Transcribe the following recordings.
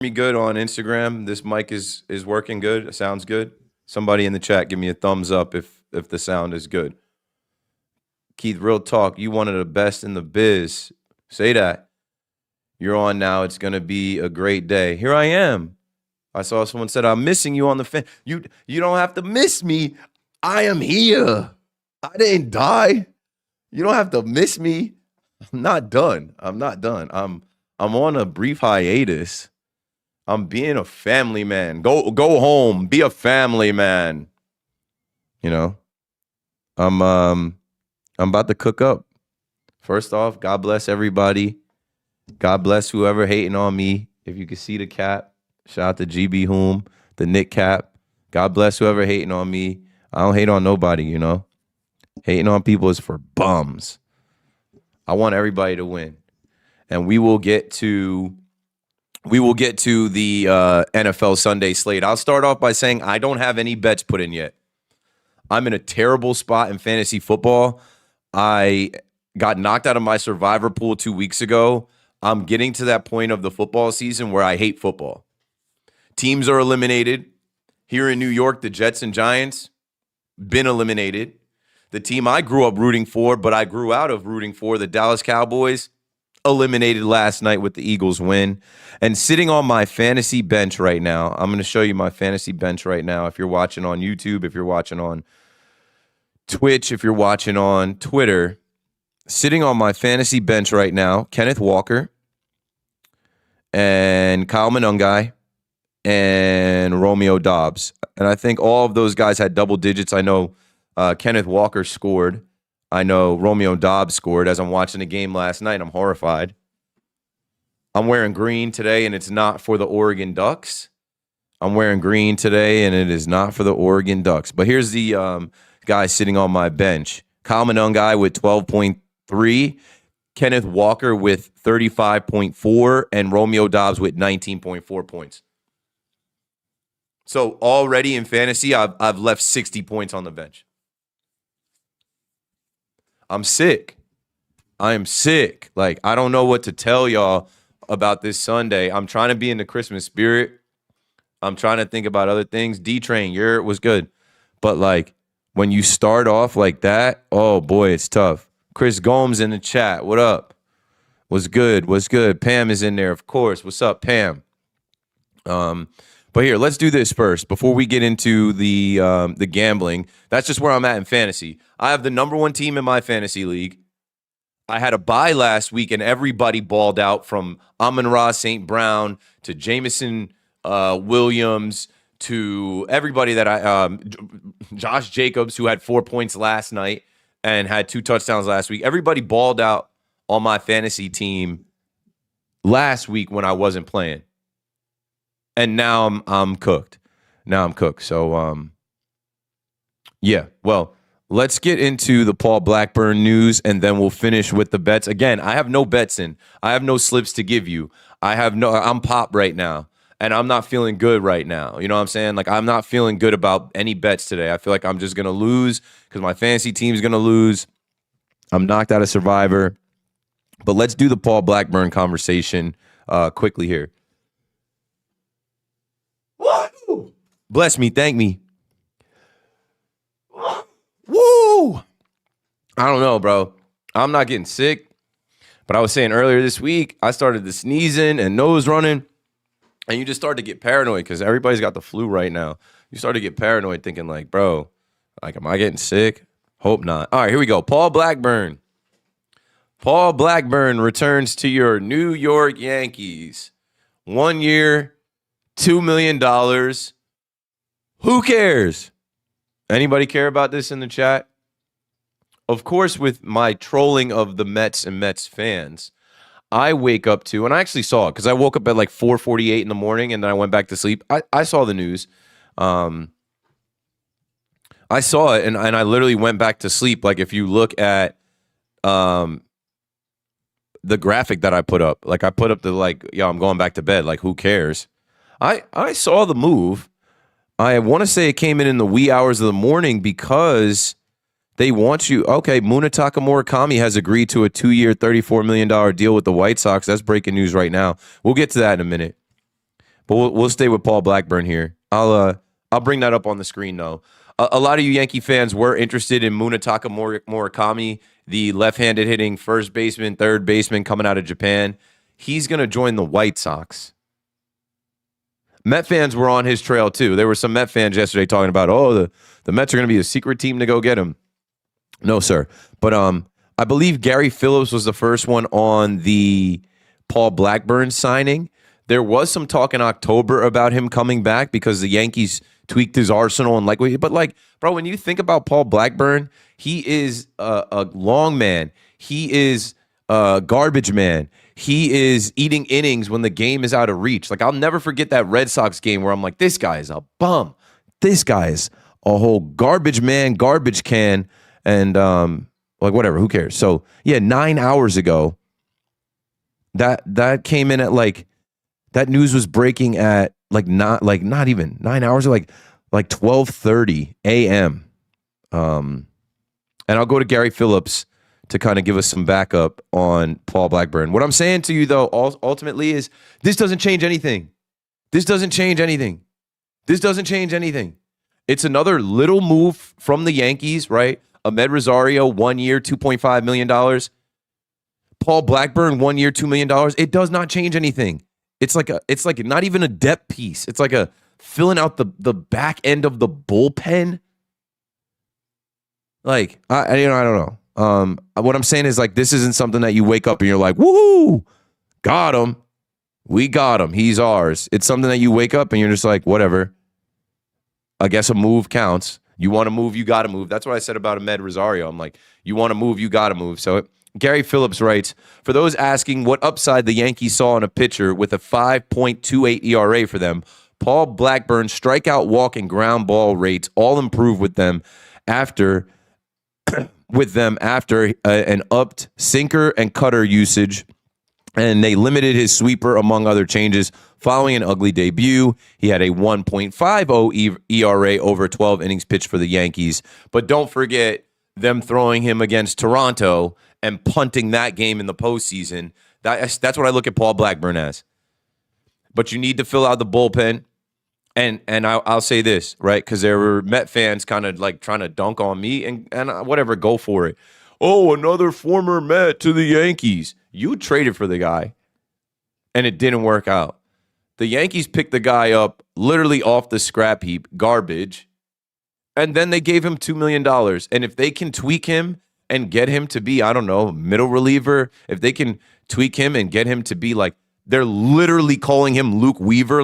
Me good on Instagram. This mic is working good. It sounds good. Somebody in the chat, give me a thumbs up if the sound is good. Keith, real talk. You one of the best in the biz. Say that. You're on now. It's gonna be a great day. Here I am. I saw someone said I'm missing you on the fan. You don't have to miss me. I am here. I didn't die. You don't have to miss me. I'm not done. I'm not done. I'm on a brief hiatus. I'm being a family man. Go home. Be a family man. You know. I'm about to cook up. First off, God bless everybody. God bless whoever hating on me. If you can see the cap, shout out to GB Hoom, the Nick cap. God bless whoever hating on me. I don't hate on nobody, you know. Hating on people is for bums. I want everybody to win. And we will get to the NFL Sunday slate. I'll start off by saying I don't have any bets put in yet. I'm in a terrible spot in fantasy football. I got knocked out of my survivor pool 2 weeks ago. I'm getting to that point of the football season where I hate football. Teams are eliminated. Here in New York, the Jets and Giants, been eliminated. The team I grew up rooting for, but I grew out of rooting for, the Dallas Cowboys, eliminated last night with the Eagles win. And sitting on my fantasy bench right now, I'm going to show you my fantasy bench right now. If you're watching on YouTube, if you're watching on Twitch, if you're watching on Twitter, sitting on my fantasy bench right now, Kenneth Walker and Kyle Monungai and Romeo Dobbs. And I think all of those guys had double digits. I know Kenneth Walker scored. I know Romeo Dobbs scored. As I'm watching the game last night, I'm horrified. I'm wearing green today, and it's not for the Oregon Ducks. I'm wearing green today, and it is not for the Oregon Ducks. But here's the guy sitting on my bench. Kyle Monungai with 12.3, Kenneth Walker with 35.4, and Romeo Dobbs with 19.4 points. So already in fantasy, I've left 60 points on the bench. I'm sick. I am sick. Like, I don't know what to tell y'all about this Sunday. I'm trying to be in the Christmas spirit. I'm trying to think about other things. D-Train, yours was good. But, like, when you start off like that, oh, boy, it's tough. Chris Gomes in the chat. What up? What's good? What's good? Pam is in there, of course. What's up, Pam? But here, let's do this first before we get into the gambling. That's just where I'm at in fantasy. I have the number one team in my fantasy league. I had a bye last week, and everybody balled out from Amon-Ra St. Brown to Jameson Williams to everybody that Josh Jacobs, who had 4 points last night and had 2 touchdowns last week. Everybody balled out on my fantasy team last week when I wasn't playing. And now I'm cooked. Now I'm cooked. So, yeah. Well, let's get into the Paul Blackburn news, and then we'll finish with the bets. Again, I have no bets in. I have no slips to give you. I'm pop right now, and I'm not feeling good right now. You know what I'm saying? Like, I'm not feeling good about any bets today. I feel like I'm just going to lose because my fantasy team's going to lose. I'm knocked out of Survivor. But let's do the Paul Blackburn conversation quickly here. Bless me, thank me. Woo! I don't know, bro. I'm not getting sick, but I was saying earlier this week, I started to sneezing and nose running, and you just start to get paranoid because everybody's got the flu right now. You start to get paranoid thinking like, bro, like, am I getting sick? Hope not. All right, here we go. Paul Blackburn. Paul Blackburn returns to your New York Yankees. 1 year, $2 million. Who cares? Anybody care about this in the chat? Of course, with my trolling of the Mets and Mets fans, I wake up to, and I actually saw it because I woke up at like 4:48 in the morning and then I went back to sleep. I saw the news. I saw it and I literally went back to sleep. Like if you look at the graphic that I put up, like I put up the like, yo, I'm going back to bed. Like who cares? I saw the move. I want to say it came in the wee hours of the morning because they want you. Okay, Munetaka Murakami has agreed to a 2-year, $34 million deal with the White Sox. That's breaking news right now. We'll get to that in a minute. But we'll stay with Paul Blackburn here. I'll bring that up on the screen though. A lot of you Yankee fans were interested in Munetaka Murakami, the left-handed hitting first baseman, third baseman coming out of Japan. He's going to join the White Sox. Met fans were on his trail too. There were some Met fans yesterday talking about, the Mets are going to be a secret team to go get him. No, sir. But I believe Gary Phillips was the first one on the Paul Blackburn signing. There was some talk in October about him coming back because the Yankees tweaked his arsenal and but bro, when you think about Paul Blackburn, he is a long man. He is a garbage man. He is eating innings when the game is out of reach. Like, I'll never forget that Red Sox game where I'm like, this guy is a bum. This guy is a whole garbage man, garbage can, and whatever, who cares? So yeah, 9 hours ago, that came in at that news was breaking at not even 9 hours, like 12:30 a.m. And I'll go to Gary Phillips to kind of give us some backup on Paul Blackburn. What I'm saying to you, though, ultimately is this doesn't change anything. This doesn't change anything. This doesn't change anything. It's another little move from the Yankees, right? Ahmed Rosario, 1 year, $2.5 million. Paul Blackburn, 1 year, $2 million. It does not change anything. It's like not even a depth piece. It's like a filling out the back end of the bullpen. I don't know. What I'm saying is this isn't something that you wake up and you're like, woohoo, got him. We got him. He's ours. It's something that you wake up and you're just like, whatever. I guess a move counts. You want to move, you got to move. That's what I said about Ahmed Rosario. I'm like, you want to move, you got to move. So Gary Phillips writes, for those asking what upside the Yankees saw in a pitcher with a 5.28 ERA for them, Paul Blackburn's strikeout, walk, and ground ball rates all improved with them after an upped sinker and cutter usage, and they limited his sweeper among other changes. Following an ugly debut, he had a 1.50 ERA over 12 innings pitched for the Yankees. But don't forget them throwing him against Toronto and punting that game in the postseason. That's what I look at Paul Blackburn as. But you need to fill out the bullpen. And I'll say this, right? Because there were Met fans kind of trying to dunk on me and whatever, go for it. Oh, another former Met to the Yankees. You traded for the guy, and it didn't work out. The Yankees picked the guy up literally off the scrap heap, garbage, and then they gave him $2 million. And if they can tweak him and get him to be, I don't know, middle reliever, if they can tweak him and get him to be they're literally calling him Luke Weaver,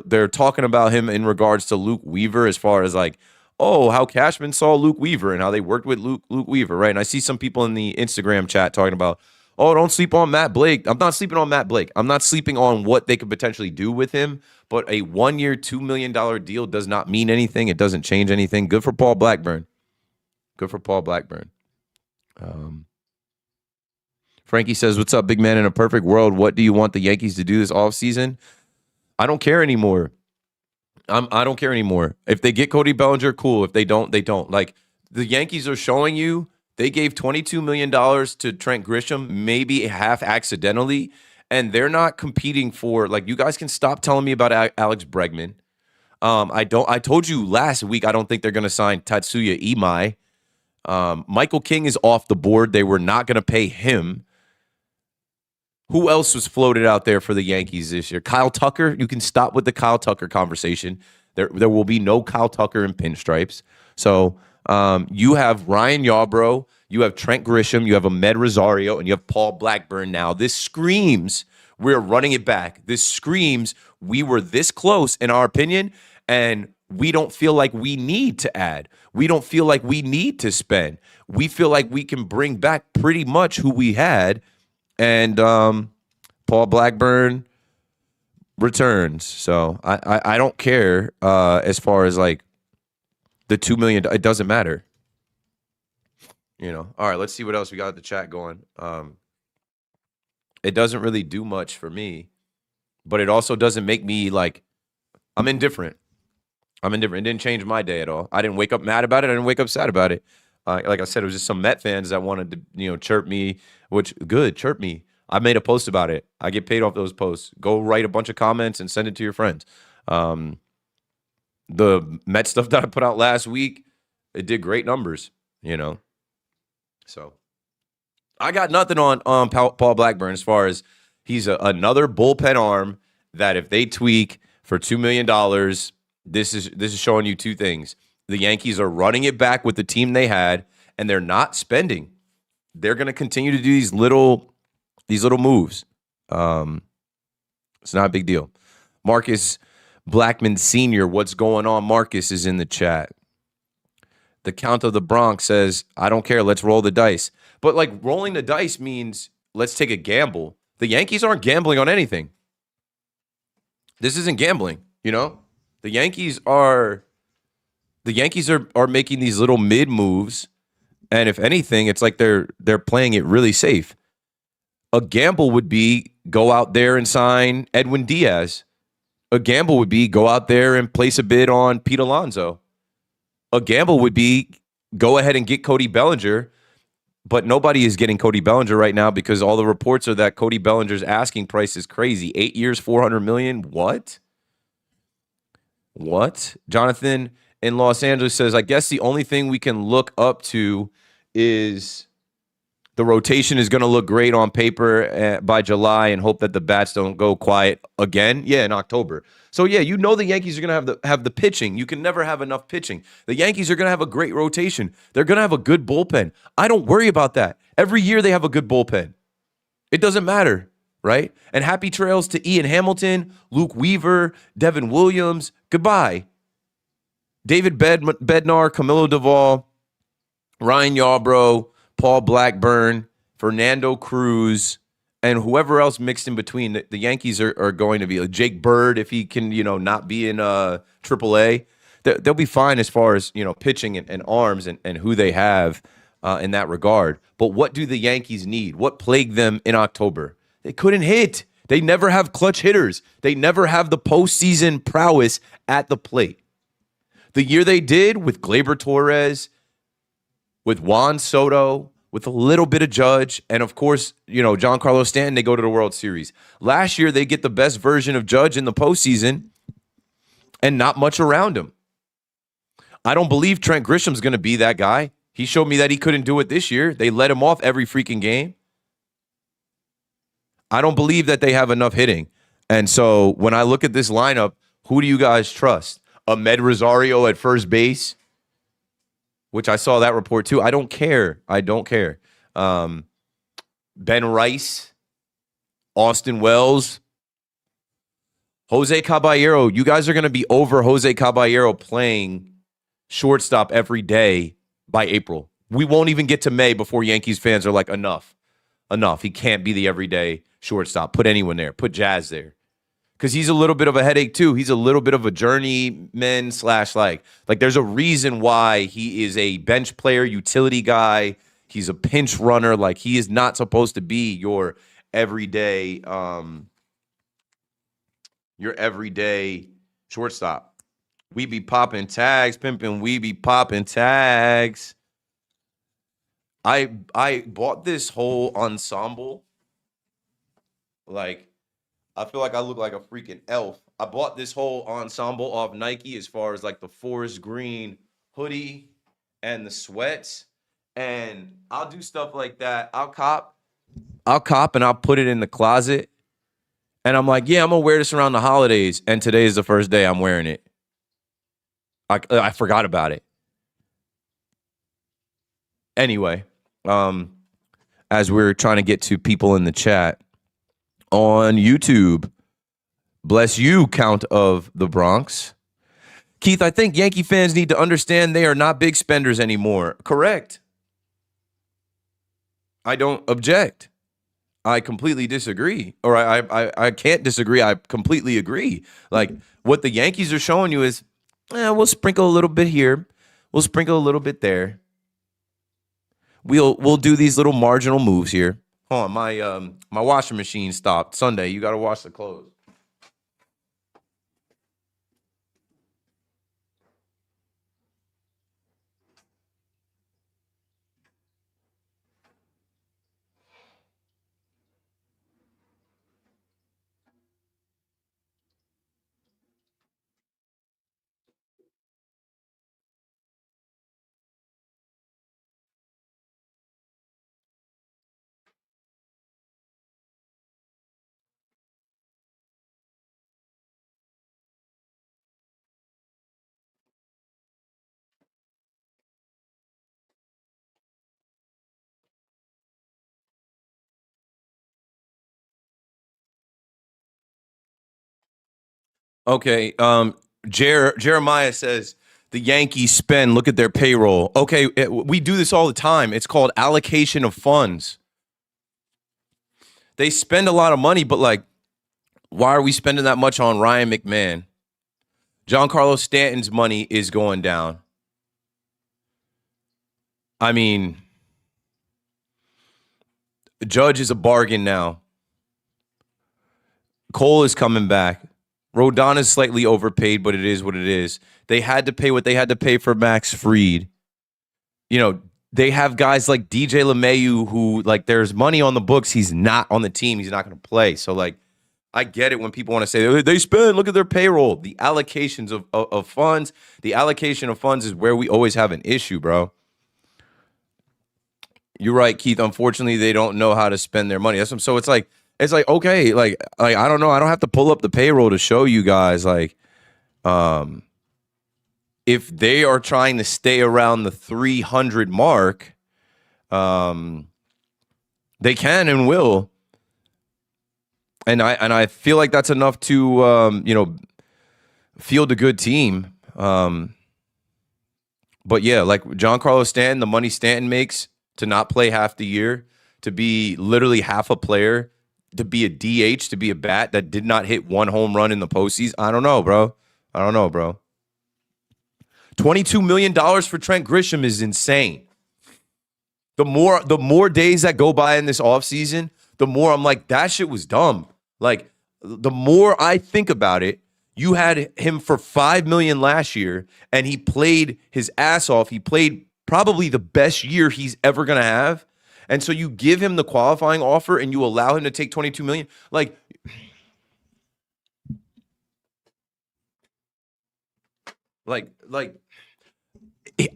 they're talking about him in regards to Luke Weaver as far as how Cashman saw Luke Weaver and how they worked with Luke Weaver, right? And I see some people in the Instagram chat talking about, don't sleep on Matt Blake. I'm not sleeping on Matt Blake. I'm not sleeping on what they could potentially do with him, but a 1 year, $2 million deal does not mean anything. It doesn't change anything. Good for Paul Blackburn. Good for Paul Blackburn. Frankie says, what's up, big man? In a perfect world, what do you want the Yankees to do this offseason? I don't care anymore. I don't care anymore. If they get Cody Bellinger, cool. If they don't, they don't. The Yankees are showing you they gave $22 million to Trent Grisham, maybe half accidentally, and they're not competing for, you guys can stop telling me about Alex Bregman. I told you last week I don't think they're going to sign Tatsuya Imai. Michael King is off the board. They were not going to pay him. Who else was floated out there for the Yankees this year? Kyle Tucker. You can stop with the Kyle Tucker conversation. There will be no Kyle Tucker in pinstripes. So you have Ryan Yarbrough, you have Trent Grisham, you have Ahmed Rosario, and you have Paul Blackburn now. This screams we're running it back. This screams we were this close, in our opinion, and we don't feel like we need to add. We don't feel like we need to spend. We feel like we can bring back pretty much who we had. And Paul Blackburn returns. So I don't care as far as the $2 million. It doesn't matter. All right, let's see what else we got the chat going. It doesn't really do much for me, but it also doesn't make me I'm indifferent. It didn't change my day at all. I didn't wake up mad about it. I didn't wake up sad about it. Like I said, it was just some Met fans that wanted to, chirp me, which good, chirp me. I made a post about it. I get paid off those posts. Go write a bunch of comments and send it to your friends. The Met stuff that I put out last week, it did great numbers, you know. So I got nothing on Paul Blackburn as far as he's another bullpen arm that if they tweak for $2 million, this is showing you two things. The Yankees are running it back with the team they had, and they're not spending. They're going to continue to do these little moves. It's not a big deal. Marcus Blackman Sr., what's going on? Marcus is in the chat. The Count of the Bronx says, I don't care. Let's roll the dice. But like rolling the dice means let's take a gamble. The Yankees aren't gambling on anything. This isn't gambling, you know? The Yankees are making these little mid moves, and if anything, it's like they're playing it really safe. A gamble would be go out there and sign Edwin Diaz. A gamble would be go out there and place a bid on Pete Alonso. A gamble would be go ahead and get Cody Bellinger, but nobody is getting Cody Bellinger right now because all the reports are that Cody Bellinger's asking price is crazy. 8 years, $400 million. What? Jonathan in Los Angeles says, I guess the only thing we can look up to is the rotation is going to look great on paper by July and hope that the bats don't go quiet again. Yeah, in October. So, yeah, you know the Yankees are going to have the pitching. You can never have enough pitching. The Yankees are going to have a great rotation. They're going to have a good bullpen. I don't worry about that. Every year they have a good bullpen. It doesn't matter, right? And happy trails to Ian Hamilton, Luke Weaver, Devin Williams. Goodbye. David Bednar, Camilo Duvall, Ryan Yarbrough, Paul Blackburn, Fernando Cruz, and whoever else mixed in between. The Yankees are going to be like Jake Bird if he can, not be in AAA. They'll be fine as far as pitching and arms and who they have in that regard. But what do the Yankees need? What plagued them in October? They couldn't hit. They never have clutch hitters. They never have the postseason prowess at the plate. The year they did with Gleyber Torres, with Juan Soto, with a little bit of Judge, and of course, Giancarlo Stanton, they go to the World Series. Last year, they get the best version of Judge in the postseason and not much around him. I don't believe Trent Grisham's going to be that guy. He showed me that he couldn't do it this year. They let him off every freaking game. I don't believe that they have enough hitting. And so when I look at this lineup, who do you guys trust? Ahmed Rosario at first base, which I saw that report too. I don't care. Ben Rice, Austin Wells, Jose Caballero. You guys are going to be over Jose Caballero playing shortstop every day by April. We won't even get to May before Yankees fans are like, enough. He can't be the everyday shortstop. Put anyone there. Put Jazz there. Because he's a little bit of a headache too. He's a little bit of a journeyman / like there's a reason why he is a bench player, utility guy. He's a pinch runner. Like he is not supposed to be your everyday shortstop. We be popping tags, pimping. We be popping tags. I bought this whole ensemble. Like, I feel like I look like a freaking elf. I bought this whole ensemble off Nike as far as like the forest green hoodie and the sweats. And I'll do stuff like that. I'll cop and I'll put it in the closet. And I'm like, yeah, I'm going to wear this around the holidays. And today is the first day I'm wearing it. I forgot about it. Anyway, as we're trying to get to people in the chat on YouTube, bless you, Count of the Bronx. Keith, I think Yankee fans need to understand they are not big spenders anymore. Correct. I don't object. I completely disagree. Or I can't disagree. I completely agree. Like, what the Yankees are showing you is, we'll sprinkle a little bit here. We'll sprinkle a little bit there. We'll do these little marginal moves here. Hold on, my washing machine stopped. Sunday, you got to wash the clothes. Okay. Jeremiah says the Yankees spend. Look at their payroll. Okay, we do this all the time. It's called allocation of funds. They spend a lot of money, but like, why are we spending that much on Ryan McMahon? Giancarlo Stanton's money is going down. I mean, Judge is a bargain now. Cole is coming back. Rodon is slightly overpaid, but it is what it is. They had to pay what they had to pay for Max Fried. You know, they have guys like DJ LeMahieu who, like, there's money on the books. He's not on the team. He's not going to play. So, like, I get it when people want to say they spend, look at their payroll. The allocations of funds, the allocation of funds is where we always have an issue, bro. You're right, Keith. Unfortunately, they don't know how to spend their money. So it's like okay, like I don't know. I don't have to pull up the payroll to show you guys. Like, if they are trying to stay around the 300 mark, they can and will. And I feel like that's enough to field a good team. But yeah, like Giancarlo Stanton, the money Stanton makes to not play half the year, to be literally half a player, to be a DH, to be a bat that did not hit one home run in the postseason. I don't know, bro. $22 million for Trent Grisham is insane. The more days that go by in this offseason, the more I'm like, that shit was dumb. Like, the more I think about it, you had him for $5 million last year, and he played his ass off. He played probably the best year he's ever going to have. And so you give him the qualifying offer and you allow him to take $22 million. Like,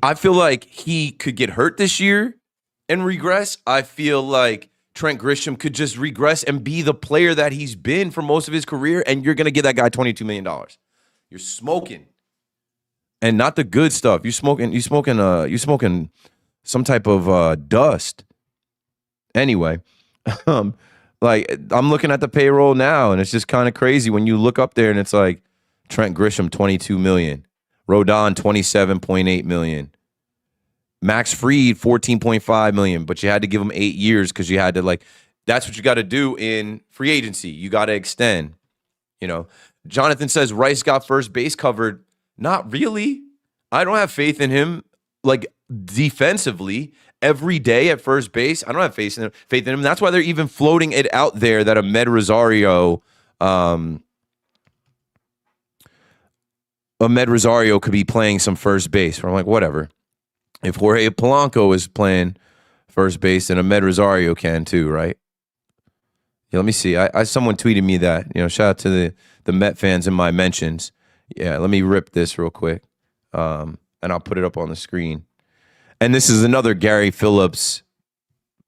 I feel like he could get hurt this year and regress. I feel like Trent Grisham could just regress and be the player that he's been for most of his career, and you're going to give that guy $22 million. You're smoking. And not the good stuff. You're smoking some type of dust. Anyway, like, I'm looking at the payroll now, and it's just kind of crazy when you look up there and it's like Trent Grisham, $22 million. Rodon, $27.8 million. Max Fried, $14.5 million, but you had to give him 8 years because you had to, like, that's what you got to do in free agency. You got to extend, Jonathan says Rice got first base covered. Not really. I don't have faith in him, like, defensively every day at first base. I don't have faith in him. That's why they're even floating it out there that Ahmed Rosario could be playing some first base. I'm like, whatever. If Jorge Polanco is playing first base, then Ahmed Rosario can too, right? Yeah, let me see. Someone tweeted me that. Shout out to the Met fans in my mentions. Yeah, let me rip this real quick, and I'll put it up on the screen. And this is another Gary Phillips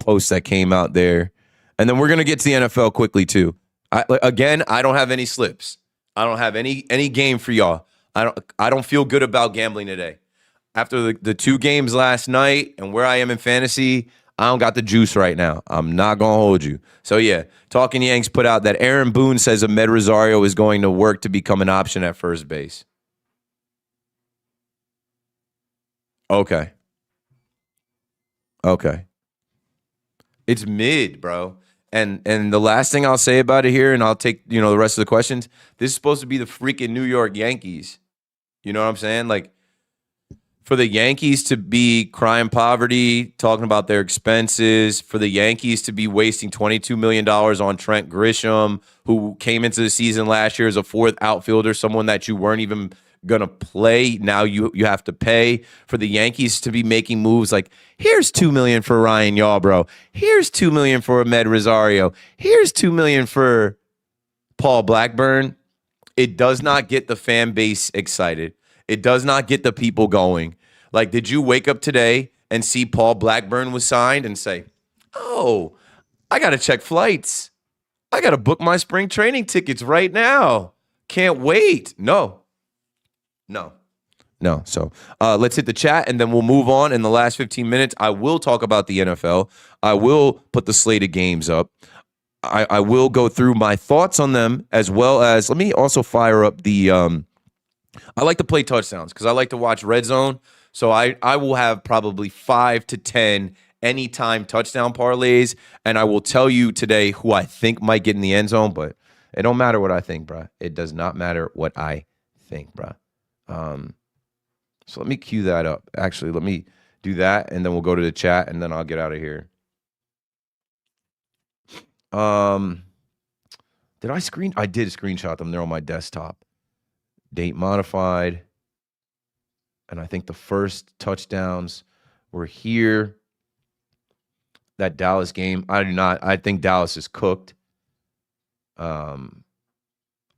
post that came out there. And then we're going to get to the NFL quickly too. I don't have any slips. I don't have any game for y'all. I don't feel good about gambling today. After the 2 games last night and where I am in fantasy, I don't got the juice right now. I'm not going to hold you. So, yeah, Talking Yanks put out that Aaron Boone says Ahmed Rosario is going to work to become an option at first base. Okay. It's mid, bro. And the last thing I'll say about it here, and I'll take, the rest of the questions, this is supposed to be the freaking New York Yankees. You know what I'm saying? Like, for the Yankees to be crying poverty, talking about their expenses, for the Yankees to be wasting $22 million on Trent Grisham, who came into the season last year as a 4th outfielder, someone that you weren't even going to play. Now you have to pay. For the Yankees to be making moves like, here's $2 million for Ryan Yarbrough. Here's $2 million for Ahmed Rosario. Here's $2 million for Paul Blackburn. It does not get the fan base excited. It does not get the people going. Like, did you wake up today and see Paul Blackburn was signed and say, oh, I got to check flights. I got to book my spring training tickets right now. Can't wait. No. So let's hit the chat, and then we'll move on. In the last 15 minutes, I will talk about the NFL. I will put the slate of games up. I will go through my thoughts on them, as well as let me also fire up the I like to play touchdowns because I like to watch Red Zone. So I will have probably 5 to 10 anytime touchdown parlays, and I will tell you today who I think might get in the end zone, but it don't matter what I think, bro. It does not matter what I think, bro. So let me cue that up. Actually, let me do that, and then we'll go to the chat, and then I'll get out of here. Did I screen? I did screenshot them. They're on my desktop. Date modified. And I think the first touchdowns were here. That Dallas game. I think Dallas is cooked. I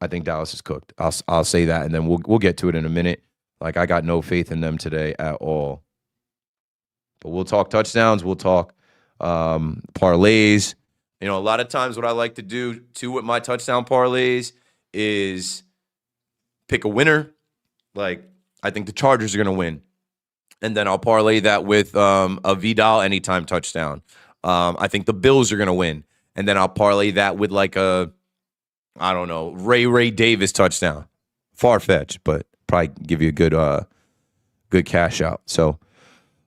think Dallas is cooked. I'll say that, and then we'll get to it in a minute. Like, I got no faith in them today at all. But we'll talk touchdowns. We'll talk parlays. You know, a lot of times what I like to do, too, with my touchdown parlays is pick a winner. Like, I think the Chargers are going to win. And then I'll parlay that with a Vidal anytime touchdown. I think the Bills are going to win. And then I'll parlay that with like a, I don't know, Ray Davis touchdown. Far-fetched, but probably give you a good cash out. So,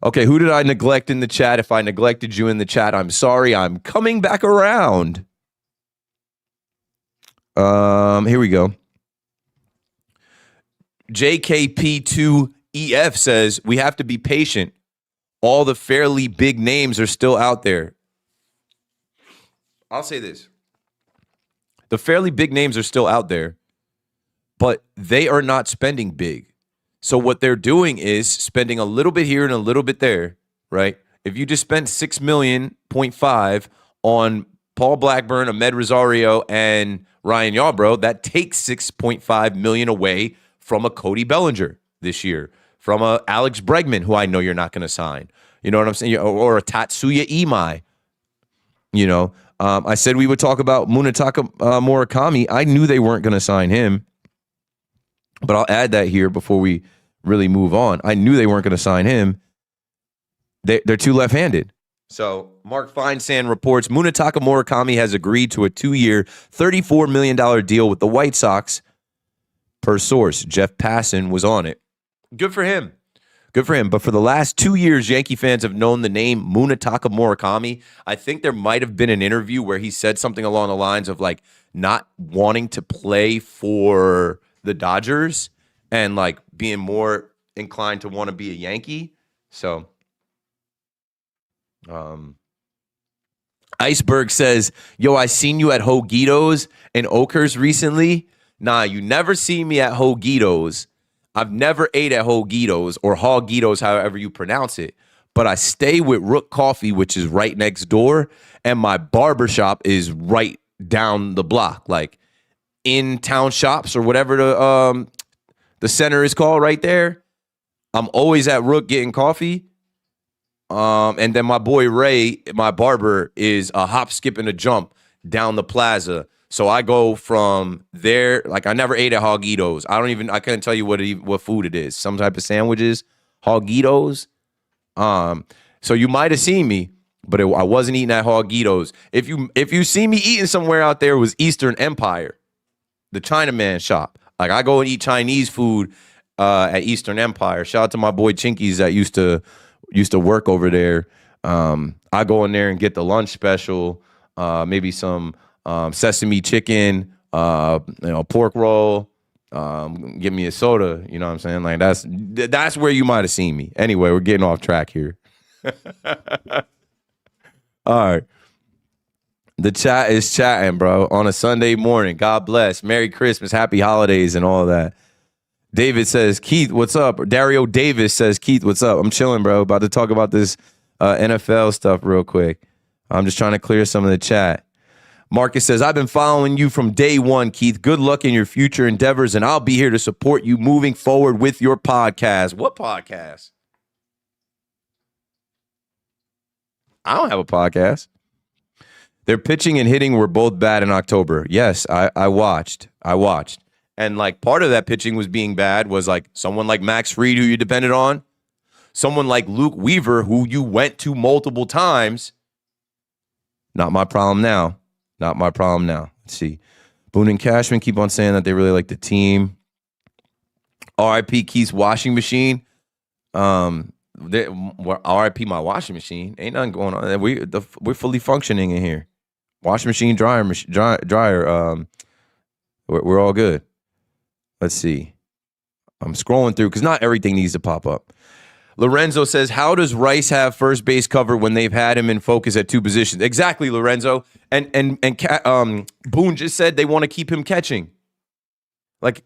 okay, who did I neglect in the chat? If I neglected you in the chat, I'm sorry. I'm coming back around. Here we go. JKP2EF says, we have to be patient. All the fairly big names are still out there. I'll say this. The fairly big names are still out there, but they are not spending big. So what they're doing is spending a little bit here and a little bit there, right? If you just spent $6.5 million on Paul Blackburn, Ahmed Rosario, and Ryan Yarbrough, that takes $6.5 million away from a Cody Bellinger this year, from a Alex Bregman, who I know you're not going to sign. You know what I'm saying? Or a Tatsuya Imai. You know, I said we would talk about Munetaka Murakami. I knew they weren't going to sign him, but I'll add that here before we really move on. I knew they weren't going to sign him. They're too left-handed. So Mark Feinsand reports Munetaka Murakami has agreed to a 2-year, $34 million deal with the White Sox. Per source, Jeff Passan was on it. Good for him. Good for him. But for the last 2 years, Yankee fans have known the name Munetaka Murakami. I think there might have been an interview where he said something along the lines of like not wanting to play for the Dodgers and like being more inclined to want to be a Yankee. So, Iceberg says, yo, I seen you at Hogitos in Oakhurst recently. Nah, you never see me at Hogitos. I've never ate at Hogitos or Hogitos, however you pronounce it. But I stay with Rook Coffee, which is right next door. And my barbershop is right down the block, like in town shops or whatever the center is called right there. I'm always at Rook getting coffee. And then my boy Ray, my barber, is a hop, skip, and a jump down the plaza. So I go from there, like I never ate at Hogitos. I couldn't tell you what food it is. Some type of sandwiches, Hogitos. So you might have seen me, but I wasn't eating at Hogitos. If you see me eating somewhere out there, it was Eastern Empire, the Chinaman shop. Like I go and eat Chinese food at Eastern Empire. Shout out to my boy Chinkies that used to work over there. I go in there and get the lunch special, maybe some sesame chicken, pork roll, give me a soda, you know what I'm saying? Like that's where you might have seen me. Anyway, we're getting off track here. All right. The chat is chatting, bro, on a Sunday morning. God bless. Merry Christmas, happy holidays, and all that. David says, Keith, what's up? Dario Davis says, Keith, what's up? I'm chilling, bro. About to talk about this NFL stuff real quick. I'm just trying to clear some of the chat. Marcus says, I've been following you from day one, Keith. Good luck in your future endeavors, and I'll be here to support you moving forward with your podcast. What podcast? I don't have a podcast. Their pitching and hitting were both bad in October. Yes, I watched. And like part of that pitching was being bad was like someone like Max Fried, who you depended on, someone like Luke Weaver, who you went to multiple times. Not my problem now. Not my problem now. Let's see. Boone and Cashman keep on saying that they really like the team. RIP Keith's washing machine. RIP my washing machine. Ain't nothing going on. We're fully functioning in here. Washing machine, dryer. We're all good. Let's see. I'm scrolling through because not everything needs to pop up. Lorenzo says, how does Rice have first base covered when they've had him in focus at two positions? Exactly, Lorenzo. And Boone just said they want to keep him catching. Like,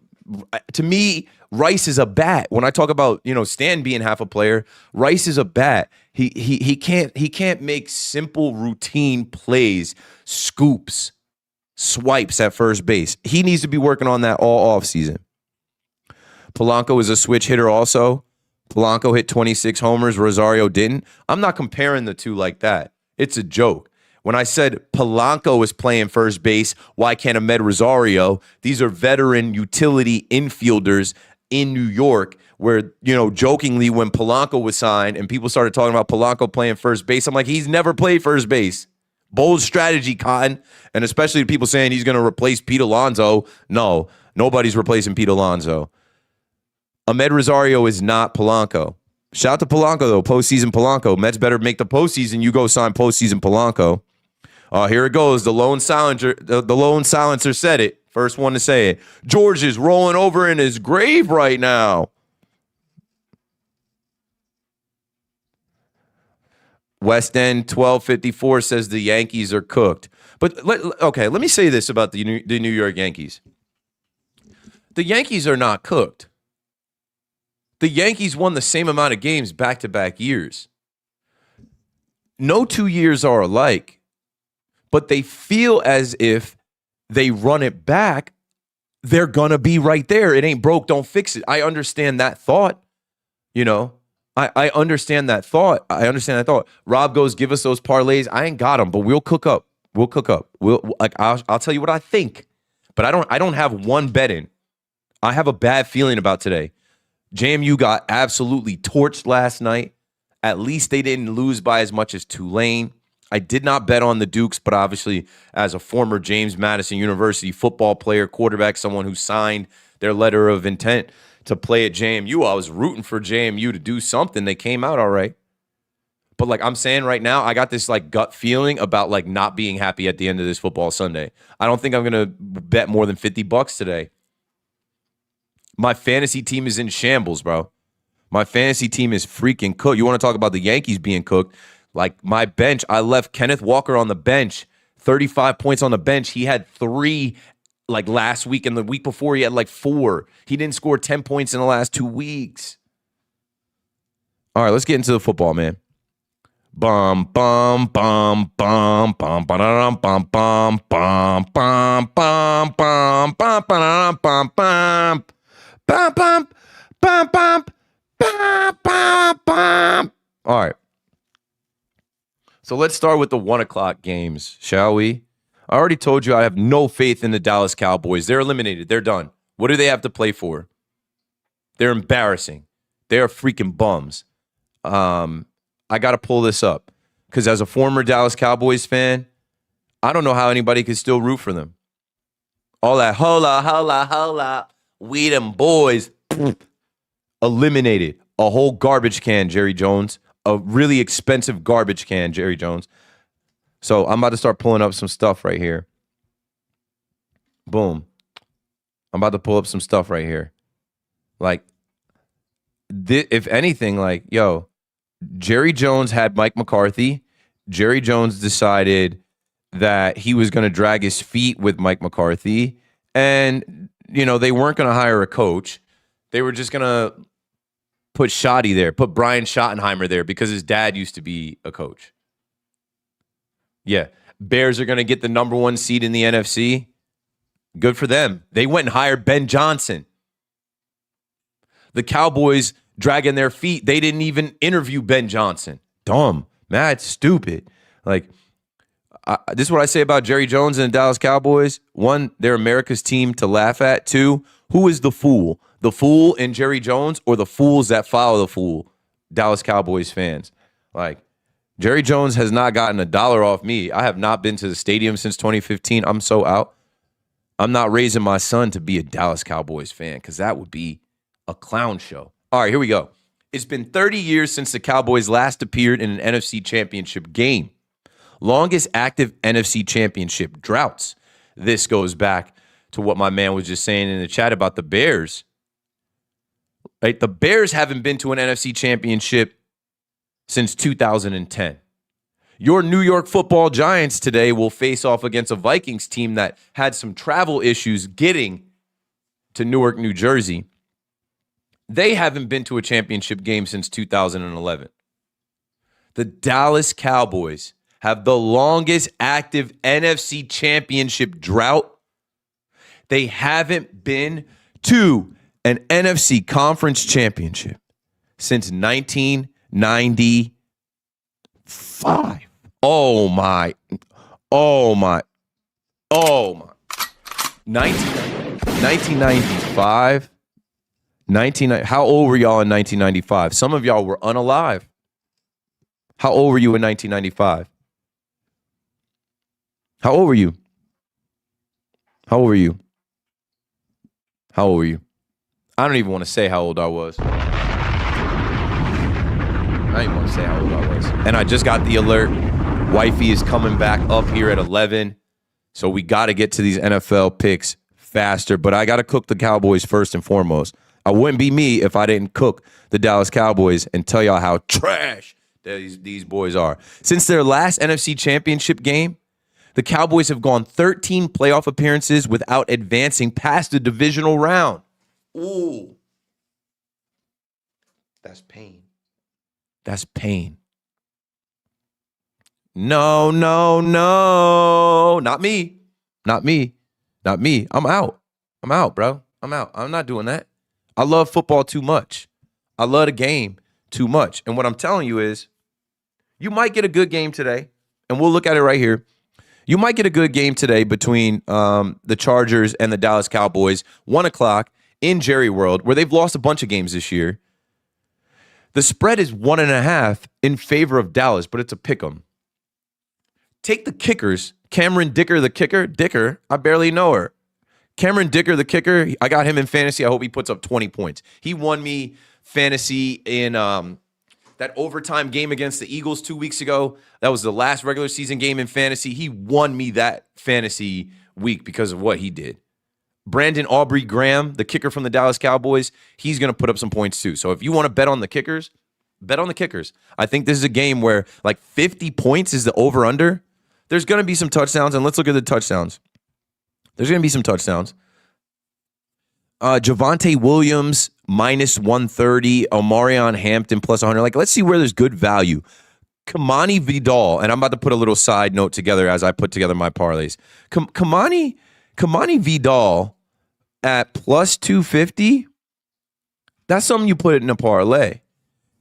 to me, Rice is a bat. When I talk about, Stan being half a player, Rice is a bat. He can't make simple routine plays, scoops, swipes at first base. He needs to be working on that all offseason. Polanco is a switch hitter also. Polanco hit 26 homers. Rosario didn't. I'm not comparing the two like that. It's a joke. When I said Polanco is playing first base, why can't Ahmed Rosario? These are veteran utility infielders in New York where, jokingly when Polanco was signed and people started talking about Polanco playing first base, I'm like, he's never played first base. Bold strategy, Cotton. And especially people saying he's going to replace Pete Alonso. No, nobody's replacing Pete Alonso. Ahmed Rosario is not Polanco. Shout out to Polanco, though. Postseason Polanco. Mets better make the postseason. You go sign postseason Polanco. Here it goes. The lone silencer said it. First one to say it. George is rolling over in his grave right now. West End 1254 says the Yankees are cooked. But let me say this about the New York Yankees. The Yankees are not cooked. The Yankees won the same amount of games back-to-back years. No 2 years are alike, but they feel as if they run it back, they're going to be right there. It ain't broke, don't fix it. I understand that thought. I understand that thought. Rob goes, give us those parlays. I ain't got them, but we'll cook up. I'll tell you what I think, but I don't have one bet in. I have a bad feeling about today. JMU got absolutely torched last night. At least they didn't lose by as much as Tulane. I did not bet on the Dukes, but obviously as a former James Madison University football player, quarterback, someone who signed their letter of intent to play at JMU, I was rooting for JMU to do something. They came out all right. But I'm saying right now, I got this gut feeling about not being happy at the end of this football Sunday. I don't think I'm going to bet more than $50 today. My fantasy team is in shambles, bro. My fantasy team is freaking cooked. You want to talk about the Yankees being cooked? My bench, I left Kenneth Walker on the bench, 35 points on the bench. He had 3 last week, and the week before he had 4. He didn't score 10 points in the last 2 weeks. All right, let's get into the football, man. Bum bum bum bum bum bum bum bum bum bum bum bum bum bum bum bum. Bum, bum, bum, bum, bum, bum, bum. All right. So let's start with the 1 o'clock games, shall we? I already told you I have no faith in the Dallas Cowboys. They're eliminated. They're done. What do they have to play for? They're embarrassing. They are freaking bums. I got to pull this up because as a former Dallas Cowboys fan, I don't know how anybody could still root for them. All that hola. We them boys eliminated. A whole garbage can, Jerry Jones. A really expensive garbage can, Jerry Jones. So I'm about to start pulling up some stuff right here. Boom. I'm about to pull up some stuff right here. If anything, Jerry Jones had Mike McCarthy. Jerry Jones decided that he was going to drag his feet with Mike McCarthy. And they weren't going to hire a coach. They were just going to put Shoddy there, put Brian Schottenheimer there because his dad used to be a coach. Yeah. Bears are going to get the number 1 seed in the NFC. Good for them. They went and hired Ben Johnson. The Cowboys dragging their feet. They didn't even interview Ben Johnson. Dumb. Mad. Stupid. This is what I say about Jerry Jones and the Dallas Cowboys. 1, they're America's team to laugh at. 2, who is the fool? The fool in Jerry Jones or the fools that follow the fool? Dallas Cowboys fans. Jerry Jones has not gotten $1 off me. I have not been to the stadium since 2015. I'm so out. I'm not raising my son to be a Dallas Cowboys fan because that would be a clown show. All right, here we go. It's been 30 years since the Cowboys last appeared in an NFC Championship game. Longest active NFC Championship droughts. This goes back to what my man was just saying in the chat about the Bears. Right? The Bears haven't been to an NFC Championship since 2010. Your New York Football Giants today will face off against a Vikings team that had some travel issues getting to Newark, New Jersey. They haven't been to a championship game since 2011. The Dallas Cowboys have the longest active NFC Championship drought. They haven't been to an NFC Conference Championship since 1995. Oh my. 1995. How old were y'all in 1995? Some of y'all were unalive. How old were you in 1995? How old were you? How old were you? How old were you? I don't even want to say how old I was. I don't even want to say how old I was. And I just got the alert. Wifey is coming back up here at 11. So we got to get to these NFL picks faster. But I got to cook the Cowboys first and foremost. I wouldn't be me if I didn't cook the Dallas Cowboys and tell y'all how trash these boys are. Since their last NFC Championship game, the Cowboys have gone 13 playoff appearances without advancing past the divisional round. Ooh. That's pain. That's pain. No. Not me. I'm out, bro. I'm out. I'm not doing that. I love football too much. I love the game too much. And what I'm telling you is, you might get a good game today, and we'll look at it right here. You might get a good game today between the Chargers and the Dallas Cowboys, 1 o'clock in Jerry World, where they've lost a bunch of games this year. The spread is 1.5 in favor of Dallas, but it's a pick 'em. Take the kickers. Cameron Dicker, the kicker. Dicker, I barely know her. Cameron Dicker, the kicker, I got him in fantasy. I hope he puts up 20 points. He won me fantasy in that overtime game against the Eagles 2 weeks ago. That was the last regular season game in fantasy. He won me that fantasy week because of what he did. Brandon Aubrey Graham, the kicker from the Dallas Cowboys, he's going to put up some points too. So if you want to bet on the kickers, bet on the kickers. I think this is a game where like 50 points is the over-under. There's going to be some touchdowns, and let's look at the touchdowns. There's going to be some touchdowns. Javonte Williams, minus 130. Omarion Hampton, plus 100. Like, let's see where there's good value. Kamani Vidal, and I'm about to put a little side note together as I put together my parlays. Kamani Vidal at plus 250, that's something you put it in a parlay.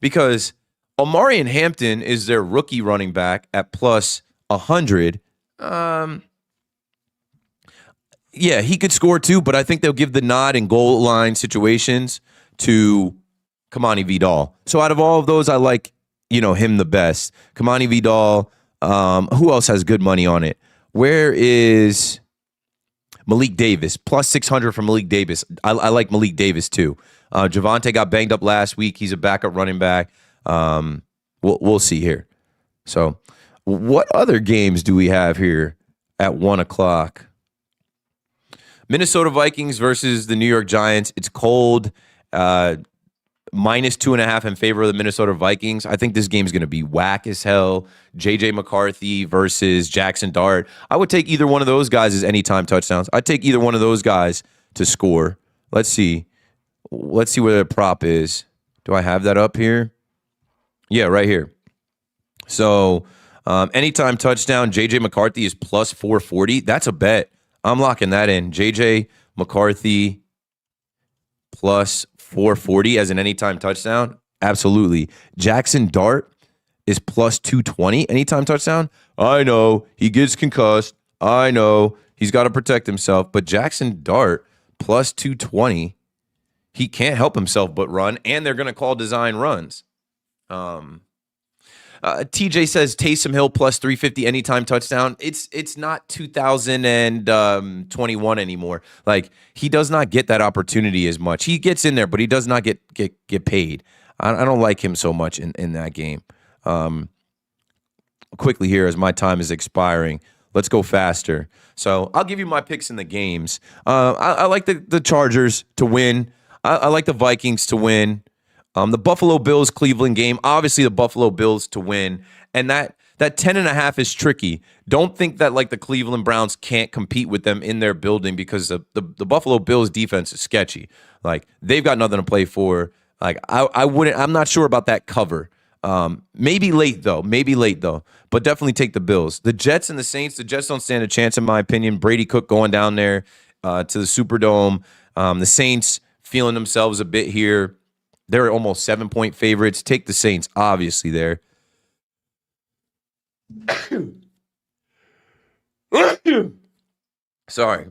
Because Omarion Hampton is their rookie running back at plus 100. Yeah, he could score too, but I think they'll give the nod in goal line situations to Kamani Vidal. So out of all of those, I like, him the best. Kamani Vidal. Who else has good money on it? Where is Malik Davis? Plus 600 for Malik Davis. I like Malik Davis too. Javonte got banged up last week. He's a backup running back. We'll see here. So what other games do we have here at 1 o'clock? Minnesota Vikings versus the New York Giants. It's cold. Minus 2.5 in favor of the Minnesota Vikings. I think this game's going to be whack as hell. J.J. McCarthy versus Jackson Dart. I would take either one of those guys as anytime touchdowns. I'd take either one of those guys to score. Let's see. Let's see where the prop is. Do I have that up here? Yeah, right here. So anytime touchdown, J.J. McCarthy is plus 440. That's a bet. I'm locking that in. J.J. McCarthy plus 440 as an anytime touchdown. Absolutely. Jackson Dart is plus 220 anytime touchdown. I know he gets concussed. I know he's got to protect himself. But Jackson Dart plus 220, he can't help himself but run, and they're going to call design runs. TJ says Taysom Hill plus 350 anytime touchdown. It's not 2021 anymore. Like, he does not get that opportunity as much. He gets in there, but he does not get paid. I don't like him so much in that game. Quickly here, as my time is expiring, let's go faster. So I'll give you my picks in the games. I like the Chargers to win. I like the Vikings to win. The Buffalo Bills Cleveland game, obviously the Buffalo Bills to win. And that 10.5 is tricky. Don't think that like the Cleveland Browns can't compete with them in their building, because the Buffalo Bills defense is sketchy. Like, they've got nothing to play for. Like, I'm not sure about that cover. Maybe late though, but definitely take the Bills. The Jets and the Saints, the Jets don't stand a chance in my opinion. Brady Cook going down there to the Superdome. The Saints feeling themselves a bit here. They're almost 7-point favorites. Take the Saints, obviously, there. Sorry.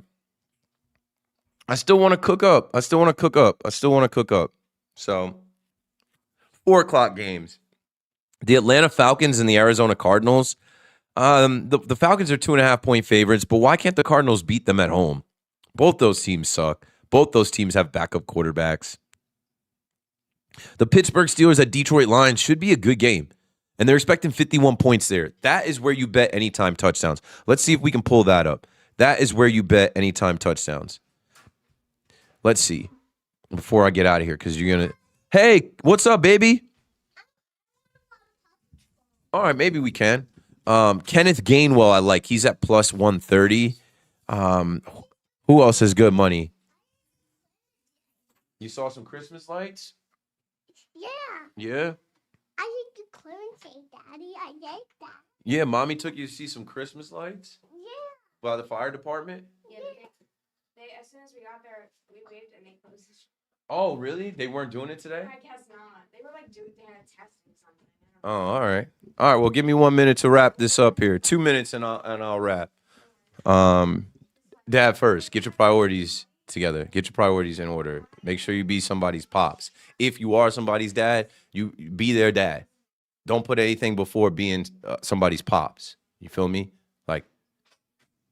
I still want to cook up. So, 4 o'clock games. The Atlanta Falcons and the Arizona Cardinals. The Falcons are 2.5-point favorites, but why can't the Cardinals beat them at home? Both those teams suck. Both those teams have backup quarterbacks. The Pittsburgh Steelers at Detroit Lions should be a good game, and they're expecting 51 points there. That is where you bet anytime touchdowns. Let's see if we can pull that up. That is where you bet anytime touchdowns. Let's see. Before I get out of here, because you're going to... Hey, what's up, baby? All right, maybe we can. Kenneth Gainwell, I like. He's at plus 130. Who else has good money? You saw some Christmas lights? Yeah? I like the clearance tape, Daddy. I like that. Yeah, Mommy took you to see some Christmas lights? Yeah. By the fire department? Yeah, they as soon as we got there, we waved and they closed the shop. Oh, really? They weren't doing it today? I guess not. They were like they had a test or something. Oh, all right. All right, well, give me 1 minute to wrap this up here. 2 minutes and I'll wrap. Dad first. Get your priorities together. Get your priorities in order. Make sure you be somebody's pops. If you are somebody's dad, you be their dad. Don't put anything before being somebody's pops. You feel me? Like,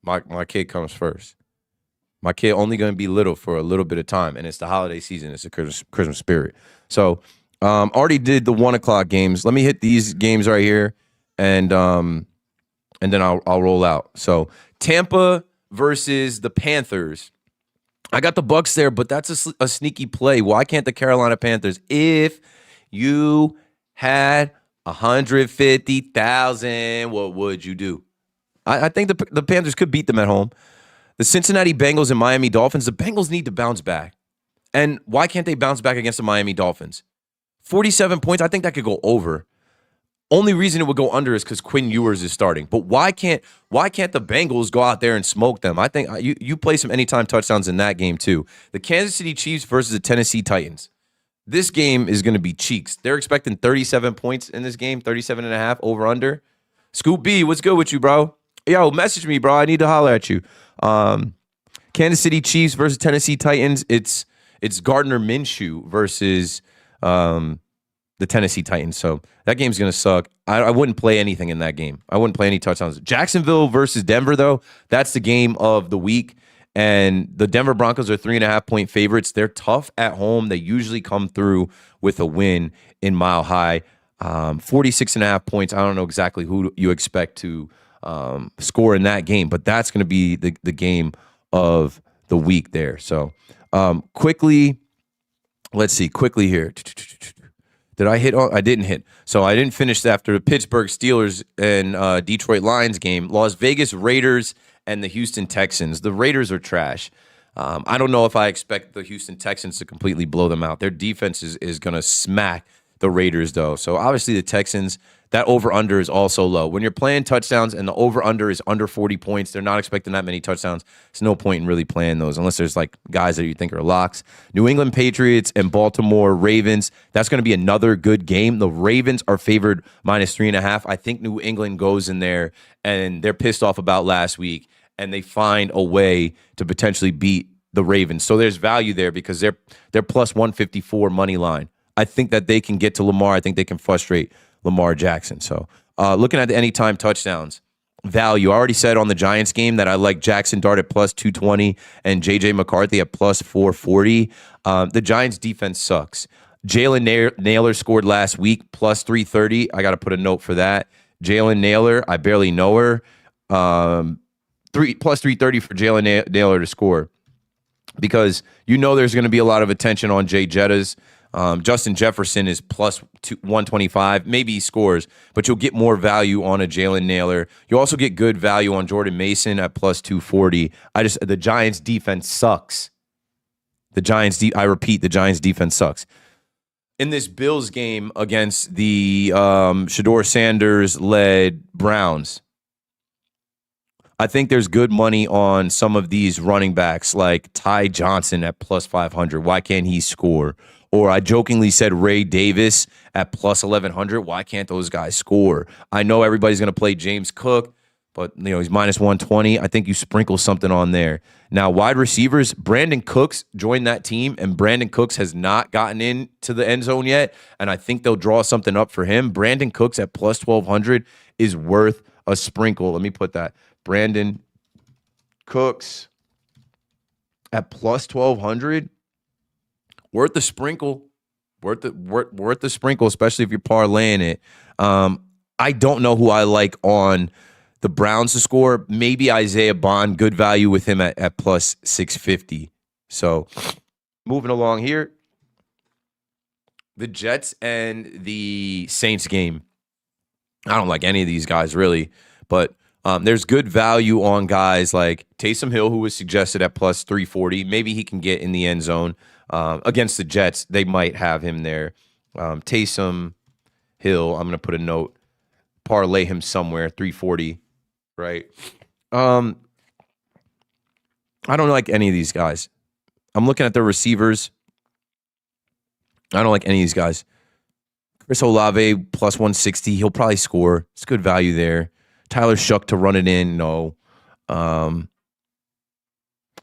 my kid comes first. My kid only going to be little for a little bit of time, and it's the holiday season. It's the Christmas spirit. So, already did the 1 o'clock games. Let me hit these games right here, and then I'll roll out. So, Tampa versus the Panthers. I got the Bucks there, but that's a sneaky play. Why can't the Carolina Panthers? If you had 150,000, what would you do? I think the Panthers could beat them at home. The Cincinnati Bengals and Miami Dolphins, the Bengals need to bounce back. And why can't they bounce back against the Miami Dolphins? 47 points, I think that could go over. Only reason it would go under is because Quinn Ewers is starting. But why can't the Bengals go out there and smoke them? I think you play some anytime touchdowns in that game too. The Kansas City Chiefs versus the Tennessee Titans. This game is going to be cheeks. They're expecting 37 points in this game, 37.5 over under. Scoop B, what's good with you, bro? Yo, message me, bro. I need to holler at you. Kansas City Chiefs versus Tennessee Titans. It's Gardner Minshew versus the Tennessee Titans. So that game's going to suck. I wouldn't play anything in that game. I wouldn't play any touchdowns. Jacksonville versus Denver, though, that's the game of the week. And the Denver Broncos are 3.5-point favorites. They're tough at home. They usually come through with a win in Mile High. 46.5 points. I don't know exactly who you expect to score in that game, but that's going to be the game of the week there. So quickly, let's see. Quickly here. Did I hit? I didn't hit. So I didn't finish after the Pittsburgh Steelers and Detroit Lions game. Las Vegas Raiders and the Houston Texans. The Raiders are trash. I don't know if I expect the Houston Texans to completely blow them out. Their defense is going to smack the Raiders, though. So obviously the Texans, that over-under is also low. When you're playing touchdowns and the over-under is under 40 points, they're not expecting that many touchdowns. There's no point in really playing those unless there's like guys that you think are locks. New England Patriots and Baltimore Ravens, that's going to be another good game. The Ravens are favored -3.5. I think New England goes in there and they're pissed off about last week and they find a way to potentially beat the Ravens. So there's value there because they're plus 154 money line. I think that they can get to Lamar. I think they can frustrate Lamar Jackson. So looking at the anytime touchdowns value, I already said on the Giants game that I like Jackson Dart at plus 220 and J.J. McCarthy at plus 440. The Giants defense sucks. Jalen Naylor scored last week, plus 330. I got to put a note for that. Jalen Naylor, I barely know her. Plus 330 for Jalen Naylor to score, because you know there's going to be a lot of attention on Jay Jettas. Justin Jefferson is plus 125. Maybe he scores, but you'll get more value on a Jalen Naylor. You'll also get good value on Jordan Mason at plus 240. The Giants defense sucks. I repeat, the Giants defense sucks. In this Bills game against the Shedeur Sanders-led Browns, I think there's good money on some of these running backs like Ty Johnson at plus 500. Why can't he score? Or I jokingly said Ray Davis at plus 1,100. Why can't those guys score? I know everybody's going to play James Cook, but he's minus 120. I think you sprinkle something on there. Now, wide receivers, Brandon Cooks joined that team, and Brandon Cooks has not gotten into the end zone yet, and I think they'll draw something up for him. Brandon Cooks at plus 1,200 is worth a sprinkle. Let me put that. Brandon Cooks at plus 1,200, worth the sprinkle. Worth the sprinkle, especially if you're parlaying it. I don't know who I like on the Browns to score. Maybe Isaiah Bond, good value with him at plus 650. So moving along here, the Jets and the Saints game. I don't like any of these guys really, but there's good value on guys like Taysom Hill, who was suggested at plus 340. Maybe he can get in the end zone. Against the Jets, they might have him there. Taysom Hill, I'm going to put a note, parlay him somewhere, 340, right? I don't like any of these guys. I'm looking at the receivers. I don't like any of these guys. Chris Olave, plus 160. He'll probably score. It's good value there. Tyler Shuck to run it in, no.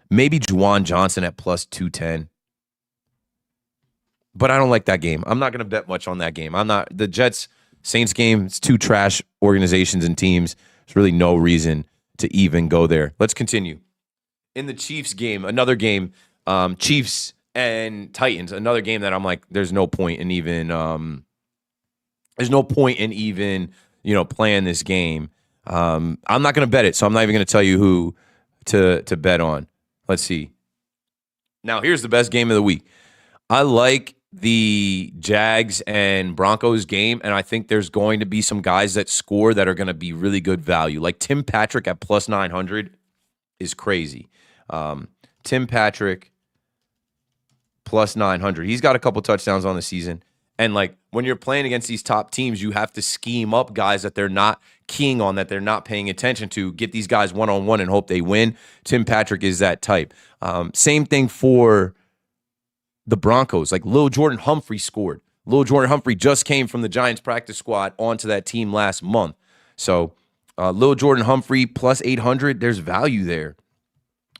Maybe Juwan Johnson at plus 210. But I don't like that game. I'm not going to bet much on that game. The Jets-Saints game, it's two trash organizations and teams. There's really no reason to even go there. Let's continue. In the Chiefs game, another game, Chiefs and Titans, another game that I'm like, there's no point in even playing this game. I'm not going to bet it, so I'm not even going to tell you who to bet on. Let's see. Now, here's the best game of the week. I like the Jags and Broncos game, and I think there's going to be some guys that score that are going to be really good value. Like Tim Patrick at plus 900 is crazy. Tim Patrick plus 900. He's got a couple touchdowns on the season. And like when you're playing against these top teams, you have to scheme up guys that they're not keying on, that they're not paying attention to, get these guys one-on-one and hope they win. Tim Patrick is that type. Same thing for the Broncos. Like Lil Jordan Humphrey scored. Lil Jordan Humphrey just came from the Giants practice squad onto that team last month. So Lil Jordan Humphrey plus 800, there's value there.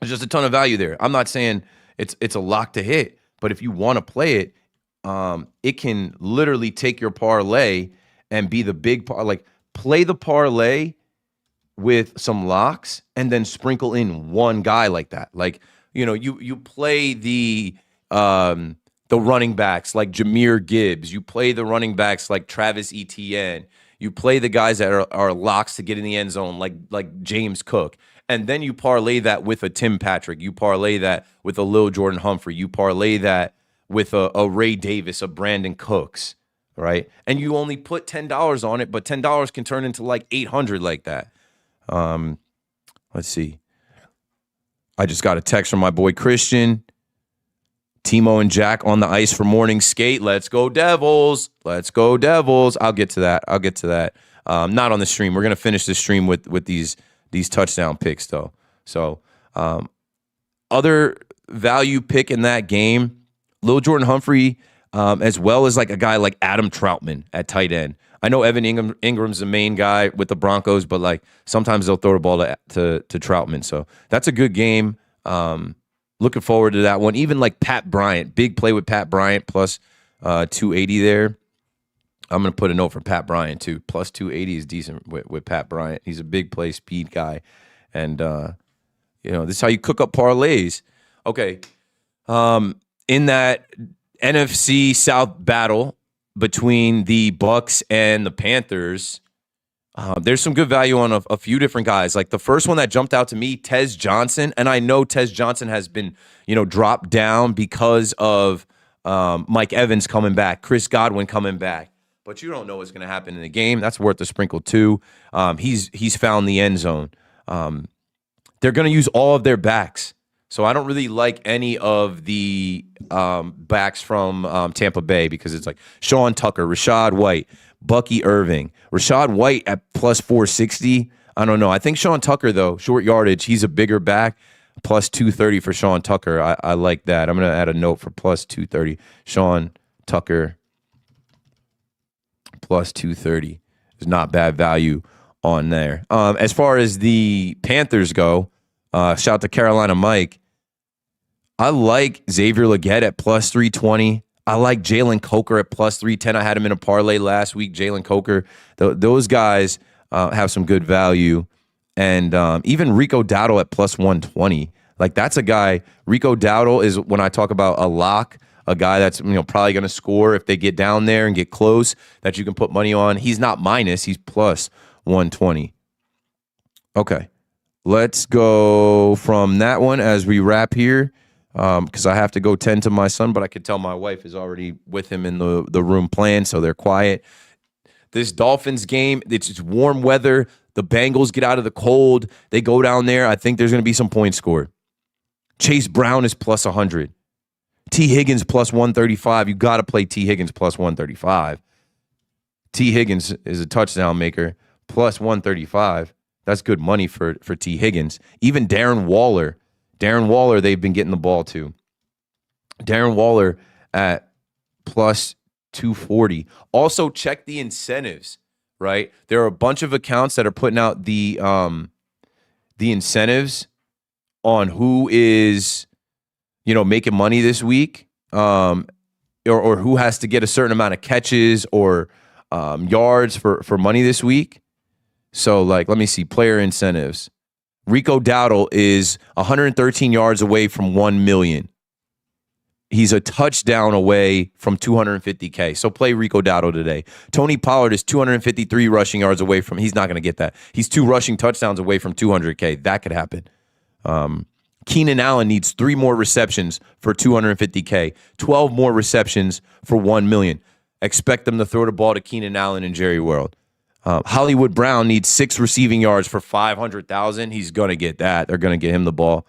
There's just a ton of value there. I'm not saying it's a lock to hit, but if you want to play it, it can literally take your parlay and be the big like play the parlay with some locks and then sprinkle in one guy like that. Like, you play the running backs like Jahmyr Gibbs. You play the running backs like Travis Etienne. You play the guys that are locks to get in the end zone like James Cook. And then you parlay that with a Tim Patrick. You parlay that with a Lil Jordan Humphrey. You parlay that with a Ray Davis, a Brandon Cooks, right? And you only put $10 on it, but $10 can turn into like $800 like that. Let's see. I just got a text from my boy Christian. Timo and Jack on the ice for morning skate. Let's go Devils. Let's go Devils. I'll get to that. Not on the stream. We're going to finish the stream with these touchdown picks, though. So other value pick in that game, Lil Jordan Humphrey, as well as like a guy like Adam Troutman at tight end. I know Evan Ingram's the main guy with the Broncos, but like sometimes they'll throw the ball to Troutman. So that's a good game. Looking forward to that one. Even like Pat Bryant, big play with Pat Bryant plus 280 there. I'm going to put a note for Pat Bryant, too. Plus 280 is decent with Pat Bryant. He's a big play speed guy. And, this is how you cook up parlays. Okay. In that NFC South battle between the Bucks and the Panthers, there's some good value on a few different guys. Like the first one that jumped out to me, Tez Johnson. And I know Tez Johnson has been, dropped down because of Mike Evans coming back, Chris Godwin coming back. But you don't know what's going to happen in the game. That's worth a sprinkle too. He's found the end zone. They're going to use all of their backs. So I don't really like any of the backs from Tampa Bay because it's like Sean Tucker, Rashad White, Bucky Irving. Rashad White at plus 460. I don't know. I think Sean Tucker, though, short yardage, he's a bigger back. Plus 230 for Sean Tucker. I like that. I'm going to add a note for plus 230. Sean Tucker plus 230 is not bad value on there. As far as the Panthers go, shout out to Carolina Mike. I like Xavier Legette at plus 320. I like Jalen Coker at plus 310. I had him in a parlay last week. Jalen Coker. Those guys have some good value. And even Rico Dowdle at plus 120. Like that's a guy. Rico Dowdle is, when I talk about a lock, a guy that's probably going to score if they get down there and get close, that you can put money on. He's not minus. He's plus 120. Okay. Let's go from that one as we wrap here, because I have to go tend to my son, but I could tell my wife is already with him in the room playing, so they're quiet. This Dolphins game, it's warm weather. The Bengals get out of the cold. They go down there. I think there's going to be some points scored. Chase Brown is plus 100. T. Higgins plus 135. You got to play T. Higgins plus 135. T. Higgins is a touchdown maker plus 135. That's good money for T. Higgins. Even Darren Waller, they've been getting the ball to. Darren Waller at plus 240. Also, check the incentives, right? There are a bunch of accounts that are putting out the incentives on who is, making money this week, or who has to get a certain amount of catches or yards for money this week. So, let me see, player incentives. Rico Dowdle is 113 yards away from 1 million. He's a touchdown away from 250K. So play Rico Dowdle today. Tony Pollard is 253 rushing yards away from, he's not going to get that. He's 2 rushing touchdowns away from 200K. That could happen. Keenan Allen needs 3 more receptions for 250K, 12 more receptions for 1 million. Expect them to throw the ball to Keenan Allen and Jerry World. Hollywood Brown needs 6 receiving yards for 500,000. He's going to get that. They're going to get him the ball.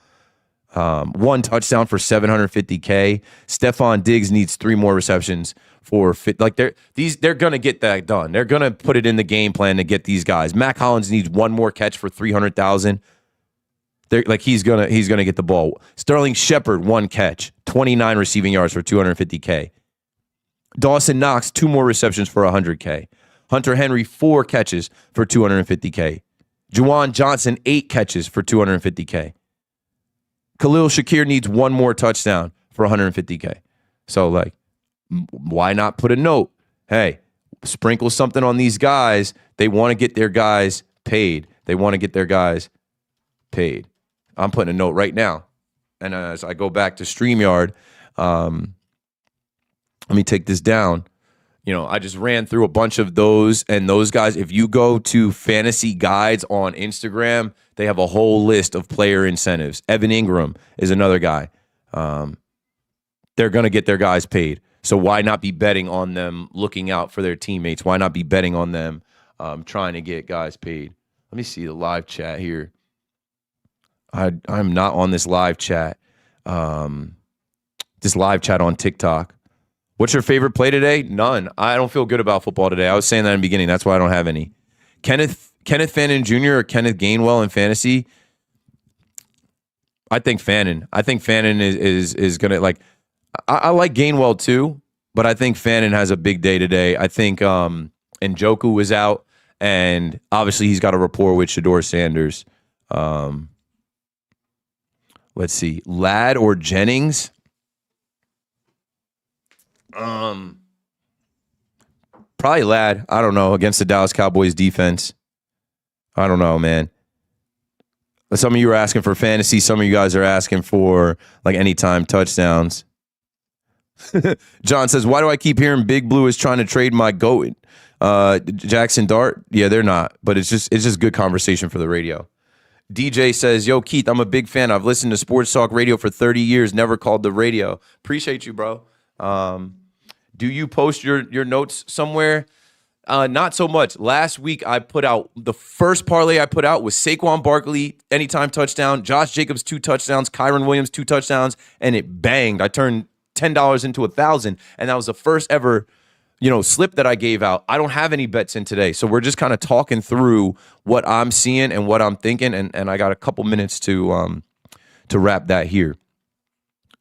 1 touchdown for 750K. Stephon Diggs needs 3 more receptions for they're going to get that done. They're going to put it in the game plan to get these guys. Mac Hollins needs 1 more catch for 300,000. He's gonna get the ball. Sterling Shepard 1 catch, 29 receiving yards for 250K. Dawson Knox 2 more receptions for 100K. Hunter Henry 4 catches for 250K. Juwan Johnson 8 catches for 250K. Khalil Shakir needs 1 more touchdown for 150K. So why not put a note? Hey, sprinkle something on these guys. They want to get their guys paid. I'm putting a note right now. And as I go back to StreamYard, let me take this down. I just ran through a bunch of those, and those guys, if you go to Fantasy Guides on Instagram, they have a whole list of player incentives. Evan Ingram is another guy. They're going to get their guys paid. So why not be betting on them looking out for their teammates? Why not be betting on them trying to get guys paid? Let me see the live chat here. I'm not on this live chat. This live chat on TikTok. What's your favorite play today? None. I don't feel good about football today. I was saying that in the beginning. That's why I don't have any. Kenneth Fannin Jr. or Kenneth Gainwell in fantasy? I think Fannin. Is going to I like Gainwell too, but I think Fannin has a big day today. I think Njoku was out, and obviously he's got a rapport with Shedeur Sanders. Let's see. Ladd or Jennings? Probably Ladd. I don't know. Against the Dallas Cowboys defense. I don't know, man. Some of you are asking for fantasy. Some of you guys are asking for like anytime touchdowns. John says, why do I keep hearing Big Blue is trying to trade my GOAT? Jackson Dart? Yeah, they're not. But it's just good conversation for the radio. DJ says, yo, Keith, I'm a big fan. I've listened to Sports Talk Radio for 30 years, never called the radio. Appreciate you, bro. Do you post your notes somewhere? Not so much. Last week, I put out the first parlay I put out was Saquon Barkley, anytime touchdown, Josh Jacobs, 2 touchdowns, Kyron Williams, 2 touchdowns, and it banged. I turned $10 into $1,000, and that was the first ever slip that I gave out. I don't have any bets in today, so we're just kind of talking through what I'm seeing and what I'm thinking, and I got a couple minutes to wrap that here.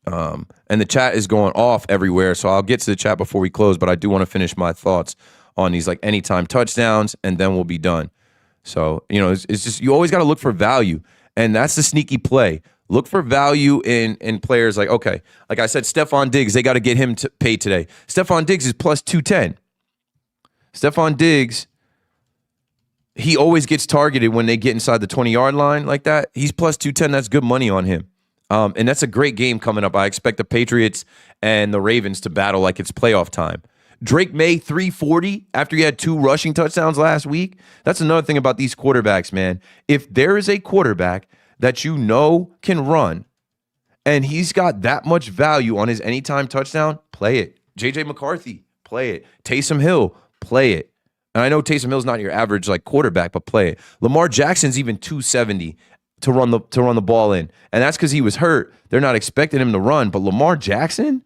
And the chat is going off everywhere, so I'll get to the chat before we close, but I do want to finish my thoughts on these like anytime touchdowns, and then we'll be done. So, it's just you always got to look for value, and that's the sneaky play. Look for value in players like, okay, like I said, Stephon Diggs, they got to get him paid today. Stephon Diggs is plus 210. Stephon Diggs, he always gets targeted when they get inside the 20-yard line like that. He's plus 210. That's good money on him. And that's a great game coming up. I expect the Patriots and the Ravens to battle like it's playoff time. Drake May, 340 after he had 2 rushing touchdowns last week. That's another thing about these quarterbacks, man. If there is a quarterback that can run, and he's got that much value on his anytime touchdown, play it. J.J. McCarthy, play it. Taysom Hill, play it. And I know Taysom Hill's not your average like quarterback, but play it. Lamar Jackson's even 270 to run the ball in, and that's because he was hurt. They're not expecting him to run, but Lamar Jackson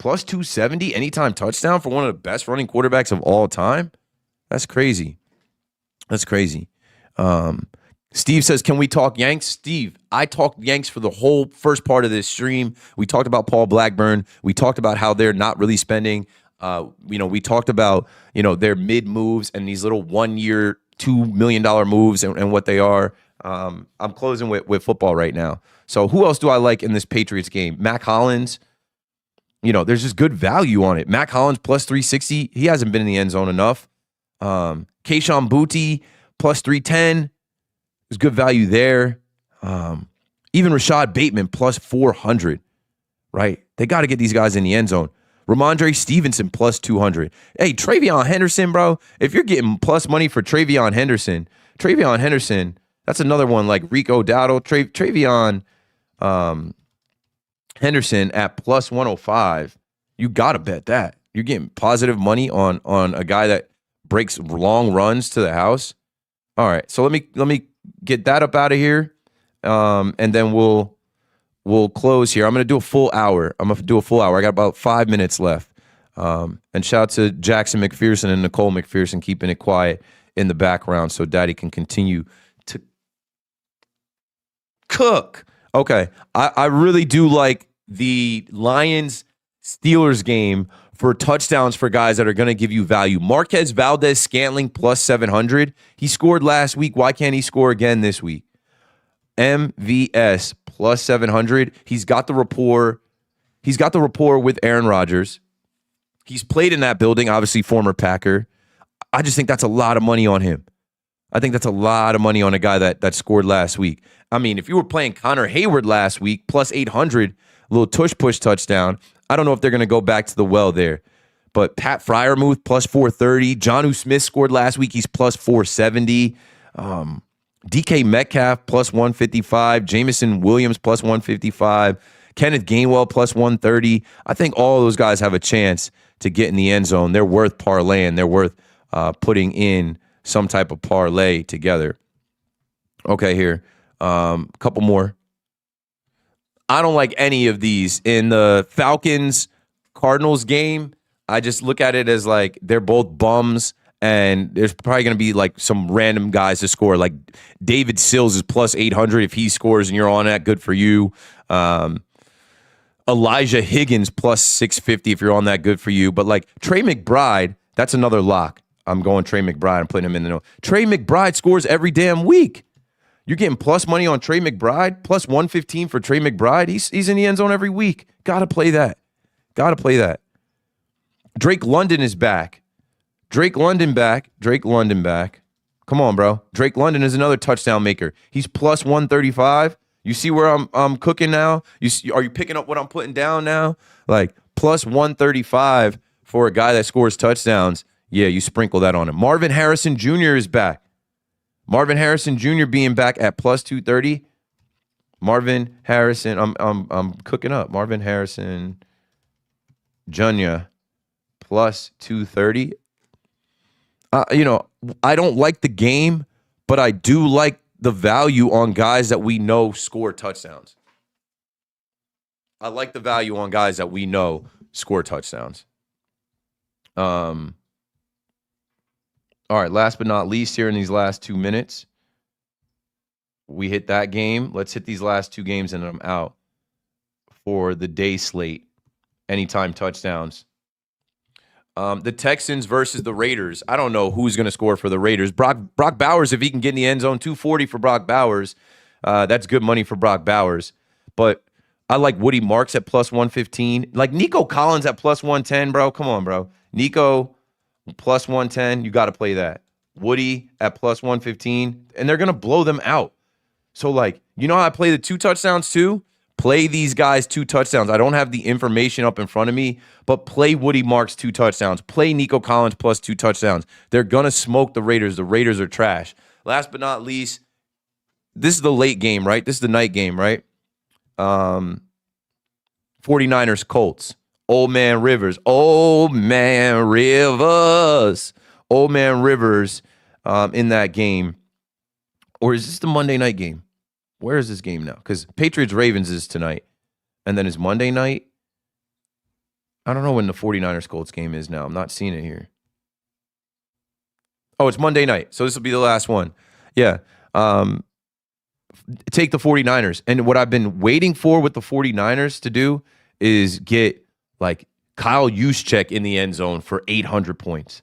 plus 270 anytime touchdown for one of the best running quarterbacks of all time. That's crazy. That's crazy. Steve says, can we talk Yanks? Steve, I talked Yanks for the whole first part of this stream. We talked about Paul Blackburn. We talked about how they're not really spending. We talked about, their mid moves and these little 1 year, $2 million moves and what they are. I'm closing with football right now. So who else do I like in this Patriots game? Mac Hollins. There's just good value on it. Mac Hollins plus 360. He hasn't been in the end zone enough. Kayshon Boutte plus 310. There's good value there. Even Rashad Bateman plus 400, right? They got to get these guys in the end zone. Ramondre Stevenson plus 200. Hey, Travion Henderson, bro. If you're getting plus money for Travion Henderson, that's another one like Rico Dowdle. Travion Henderson at plus 105. You got to bet that. You're getting positive money on a guy that breaks long runs to the house. All right, so let me get that up out of here, and then we'll close here. I'm going to do a full hour. I got about 5 minutes left. And shout out to Jackson McPherson and Nicole McPherson keeping it quiet in the background so Daddy can continue to cook. Okay, I really do like the Lions-Steelers game for touchdowns for guys that are going to give you value. Marquez Valdez-Scantling plus 700. He scored last week. Why can't he score again this week? MVS plus 700. He's got the rapport. He's got the rapport with Aaron Rodgers. He's played in that building, obviously former Packer. I just think that's a lot of money on him. I think that's a lot of money on a guy that scored last week. I mean, if you were playing Connor Hayward last week, plus 800, a little tush-push touchdown, I don't know if they're going to go back to the well there. But Pat Freiermuth, plus 430. Jonnu Smith scored last week. He's plus 470. DK Metcalf, plus 155. Jameson Williams, plus 155. Kenneth Gainwell, plus 130. I think all those guys have a chance to get in the end zone. They're worth parlaying. They're worth putting in some type of parlay together. Okay, here. Couple more. I don't like any of these. In the Falcons-Cardinals game, I just look at it as like they're both bums, and there's probably going to be like some random guys to score. Like David Sills is plus 800. If he scores and you're on that, good for you. Elijah Higgins plus 650 if you're on that, good for you. But like Trey McBride, that's another lock. I'm going Trey McBride. I'm putting him in the note. Trey McBride scores every damn week. You're getting plus money on Trey McBride, plus 115 for Trey McBride. He's in the end zone every week. Got to play that. Drake London is back. Drake London back. Drake London back. Come on, bro. Drake London is another touchdown maker. He's plus 135. You see where I'm cooking now? Are you picking up what I'm putting down now? Like plus 135 for a guy that scores touchdowns. Yeah, you sprinkle that on him. Marvin Harrison Jr. is back. Marvin Harrison Jr. being back at plus 230. Marvin Harrison, I'm cooking up. Marvin Harrison Jr. plus 230. I don't like the game, but I do like the value on guys that we know score touchdowns. I like the value on guys that we know score touchdowns. All right, last but not least here in these last 2 minutes, we hit that game. Let's hit these last two games and I'm out for the day slate. Anytime touchdowns. The Texans versus the Raiders. I don't know who's going to score for the Raiders. Brock Bowers, if he can get in the end zone, 240 for Brock Bowers. That's good money for Brock Bowers. But I like Woody Marks at plus 115. Like Nico Collins at plus 110, bro. Come on, bro. Nico plus 110. You got to play that. Woody at plus 115. And they're going to blow them out. So, like, you know how I play the 2 touchdowns too? Play these guys 2 touchdowns. I don't have the information up in front of me, but play Woody Marks 2 touchdowns. Play Nico Collins plus 2 touchdowns. They're going to smoke the Raiders. The Raiders are trash. Last but not least, this is the late game, right? This is the night game, right? 49ers Colts. Old Man Rivers. Old Man Rivers. Old Man Rivers in that game. Or is this the Monday night game? Where is this game now? Because Patriots-Ravens is tonight. And then is Monday night? I don't know when the 49ers Colts game is now. I'm not seeing it here. Oh, it's Monday night. So this will be the last one. Yeah. Take the 49ers. And what I've been waiting for with the 49ers to do is get like Kyle Juszczyk in the end zone for 800 points.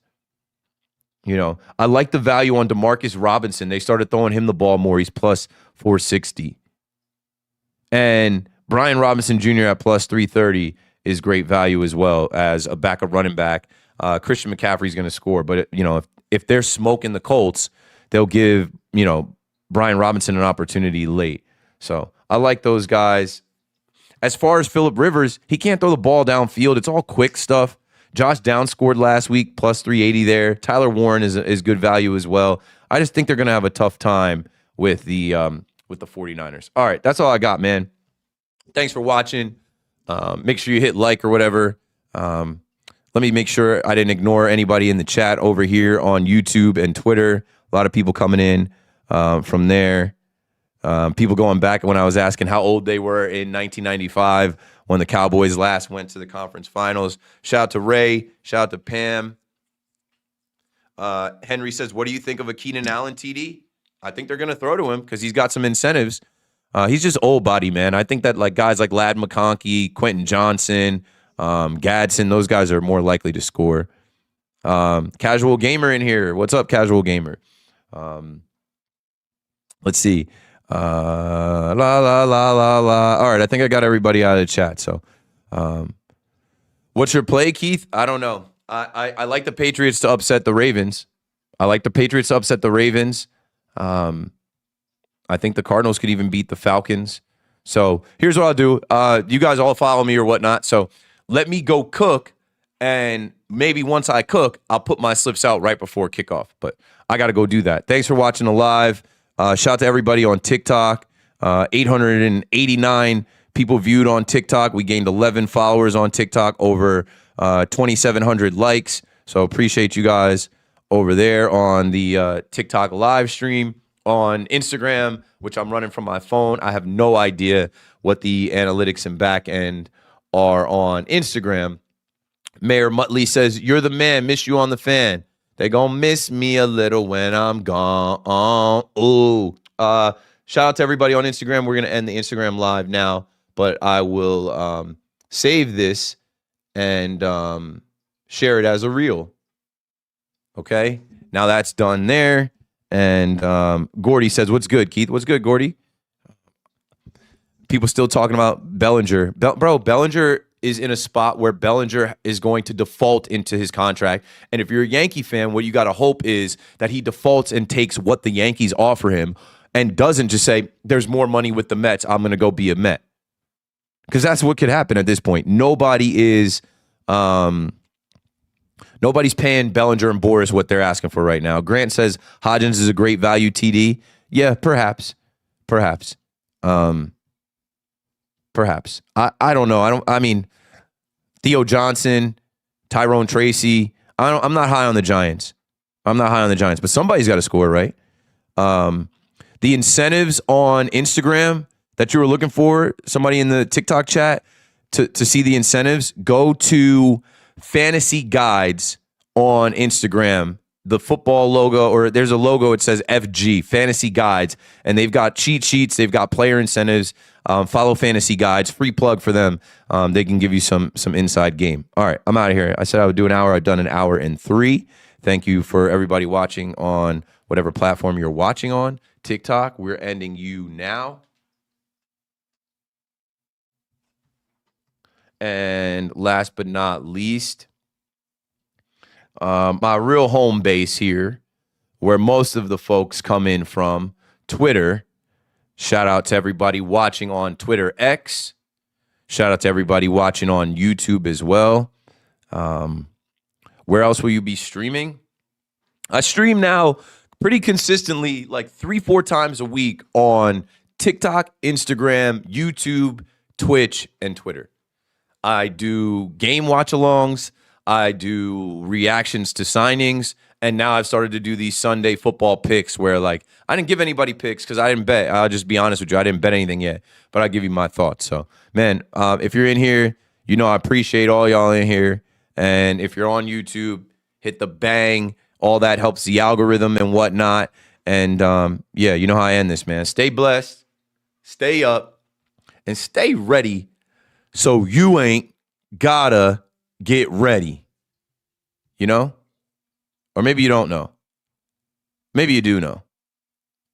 You know, I like the value on Demarcus Robinson. They started throwing him the ball more. He's plus 460. And Brian Robinson Jr. at plus 330 is great value as well as a backup running back. Christian McCaffrey's going to score. But, you know, if they're smoking the Colts, they'll give, you know, Brian Robinson an opportunity late. So I like those guys. As far as Phillip Rivers, he can't throw the ball downfield. It's all quick stuff. Josh Downs scored last week, plus 380 there. Tyler Warren is good value as well. I just think they're going to have a tough time with the 49ers. All right, that's all I got, man. Thanks for watching. Make sure you hit like or whatever. Let me make sure I didn't ignore anybody in the chat over here on YouTube and Twitter. A lot of people coming in from there. People going back when I was asking how old they were in 1995 when the Cowboys last went to the conference finals. Shout out to Ray. Shout out to Pam. Henry says, what do you think of a Keenan Allen TD? I think they're going to throw to him because he's got some incentives. He's just old body, man. I think that like guys like Ladd McConkey, Quentin Johnson, Gadsden, those guys are more likely to score. Casual Gamer in here. What's up, Casual Gamer? Let's see. La la la la la. All right, I think I got everybody out of the chat. So, what's your play, Keith? I don't know. I like the Patriots to upset the Ravens. I think the Cardinals could even beat the Falcons. So here's what I'll do. You guys all follow me or whatnot. So let me go cook, and maybe once I cook, I'll put my slips out right before kickoff. But I got to go do that. Thanks for watching the live. Shout out to everybody on TikTok. 889 people viewed on TikTok. We gained 11 followers on TikTok, over 2,700 likes. So appreciate you guys over there on the TikTok live stream. On Instagram, which I'm running from my phone, I have no idea what the analytics and back end are on Instagram. Mayor Muttley says, you're the man. Miss you on the fan. They gonna miss me a little when I'm gone. Ooh. Shout out to everybody on Instagram. We're gonna end the Instagram live now, but I will save this and share it as a reel. Okay. Now that's done there. And Gordy says, what's good, Keith? What's good, Gordy? People still talking about Bellinger. Bro, Bellinger is in a spot where Bellinger is going to default into his contract. And if you're a Yankee fan, what you got to hope is that he defaults and takes what the Yankees offer him and doesn't just say, there's more money with the Mets, I'm going to go be a Met. Because that's what could happen at this point. Nobody's paying Bellinger and Boris what they're asking for right now. Grant says Hodgins is a great value TD. Yeah, perhaps. Perhaps. I don't know. I mean, Theo Johnson, Tyrone Tracy. I'm not high on the Giants. But somebody's got to score, right? The incentives on Instagram that you were looking for, somebody in the TikTok chat, to see the incentives, go to Fantasy Guides on Instagram. The football logo, or there's a logo, it says FG, Fantasy Guides, and they've got cheat sheets, they've got player incentives. Follow Fantasy Guides, free plug for them. They can give you some inside game. All right, I'm out of here. I said I would do an hour. I've done an hour and 3. Thank you for everybody watching on whatever platform you're watching on. TikTok, we're ending you now. And last but not least, my real home base here, where most of the folks come in from, Twitter. Shout out to everybody watching on Twitter X. Shout out to everybody watching on YouTube as well. Where else will you be streaming? I stream now pretty consistently, like 3-4 times a week on TikTok, Instagram, YouTube, Twitch, and Twitter. I do game watch-alongs. I do reactions to signings. And now I've started to do these Sunday football picks where, like, I didn't give anybody picks because I didn't bet. I'll just be honest with you. I didn't bet anything yet. But I'll give you my thoughts. So, man, if you're in here, you know I appreciate all y'all in here. And if you're on YouTube, hit the bang. All that helps the algorithm and whatnot. And, yeah, you know how I end this, man. Stay blessed, stay up, and stay ready so you ain't gotta get ready. You know? Or maybe you don't know. Maybe you do know.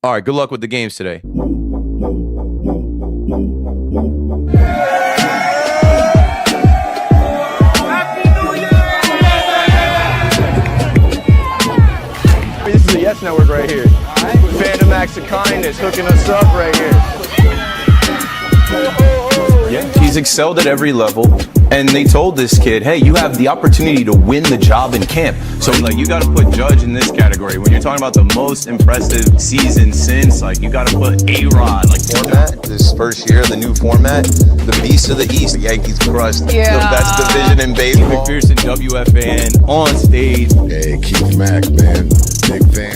All right, good luck with the games today. This is the Yes Network right here. Phantom Acts of Kindness hooking us up right here. Yeah, he's excelled at every level. And they told this kid, hey, you have the opportunity to win the job in camp. So, like, you got to put Judge in this category. When you're talking about the most impressive season since, like, you got to put A-Rod. Like, format, this first year, the new format, the Beast of the East. The Yankees crushed the best division in baseball. McPherson, WFAN, on stage. Hey, Keith Mack, man. Big fan.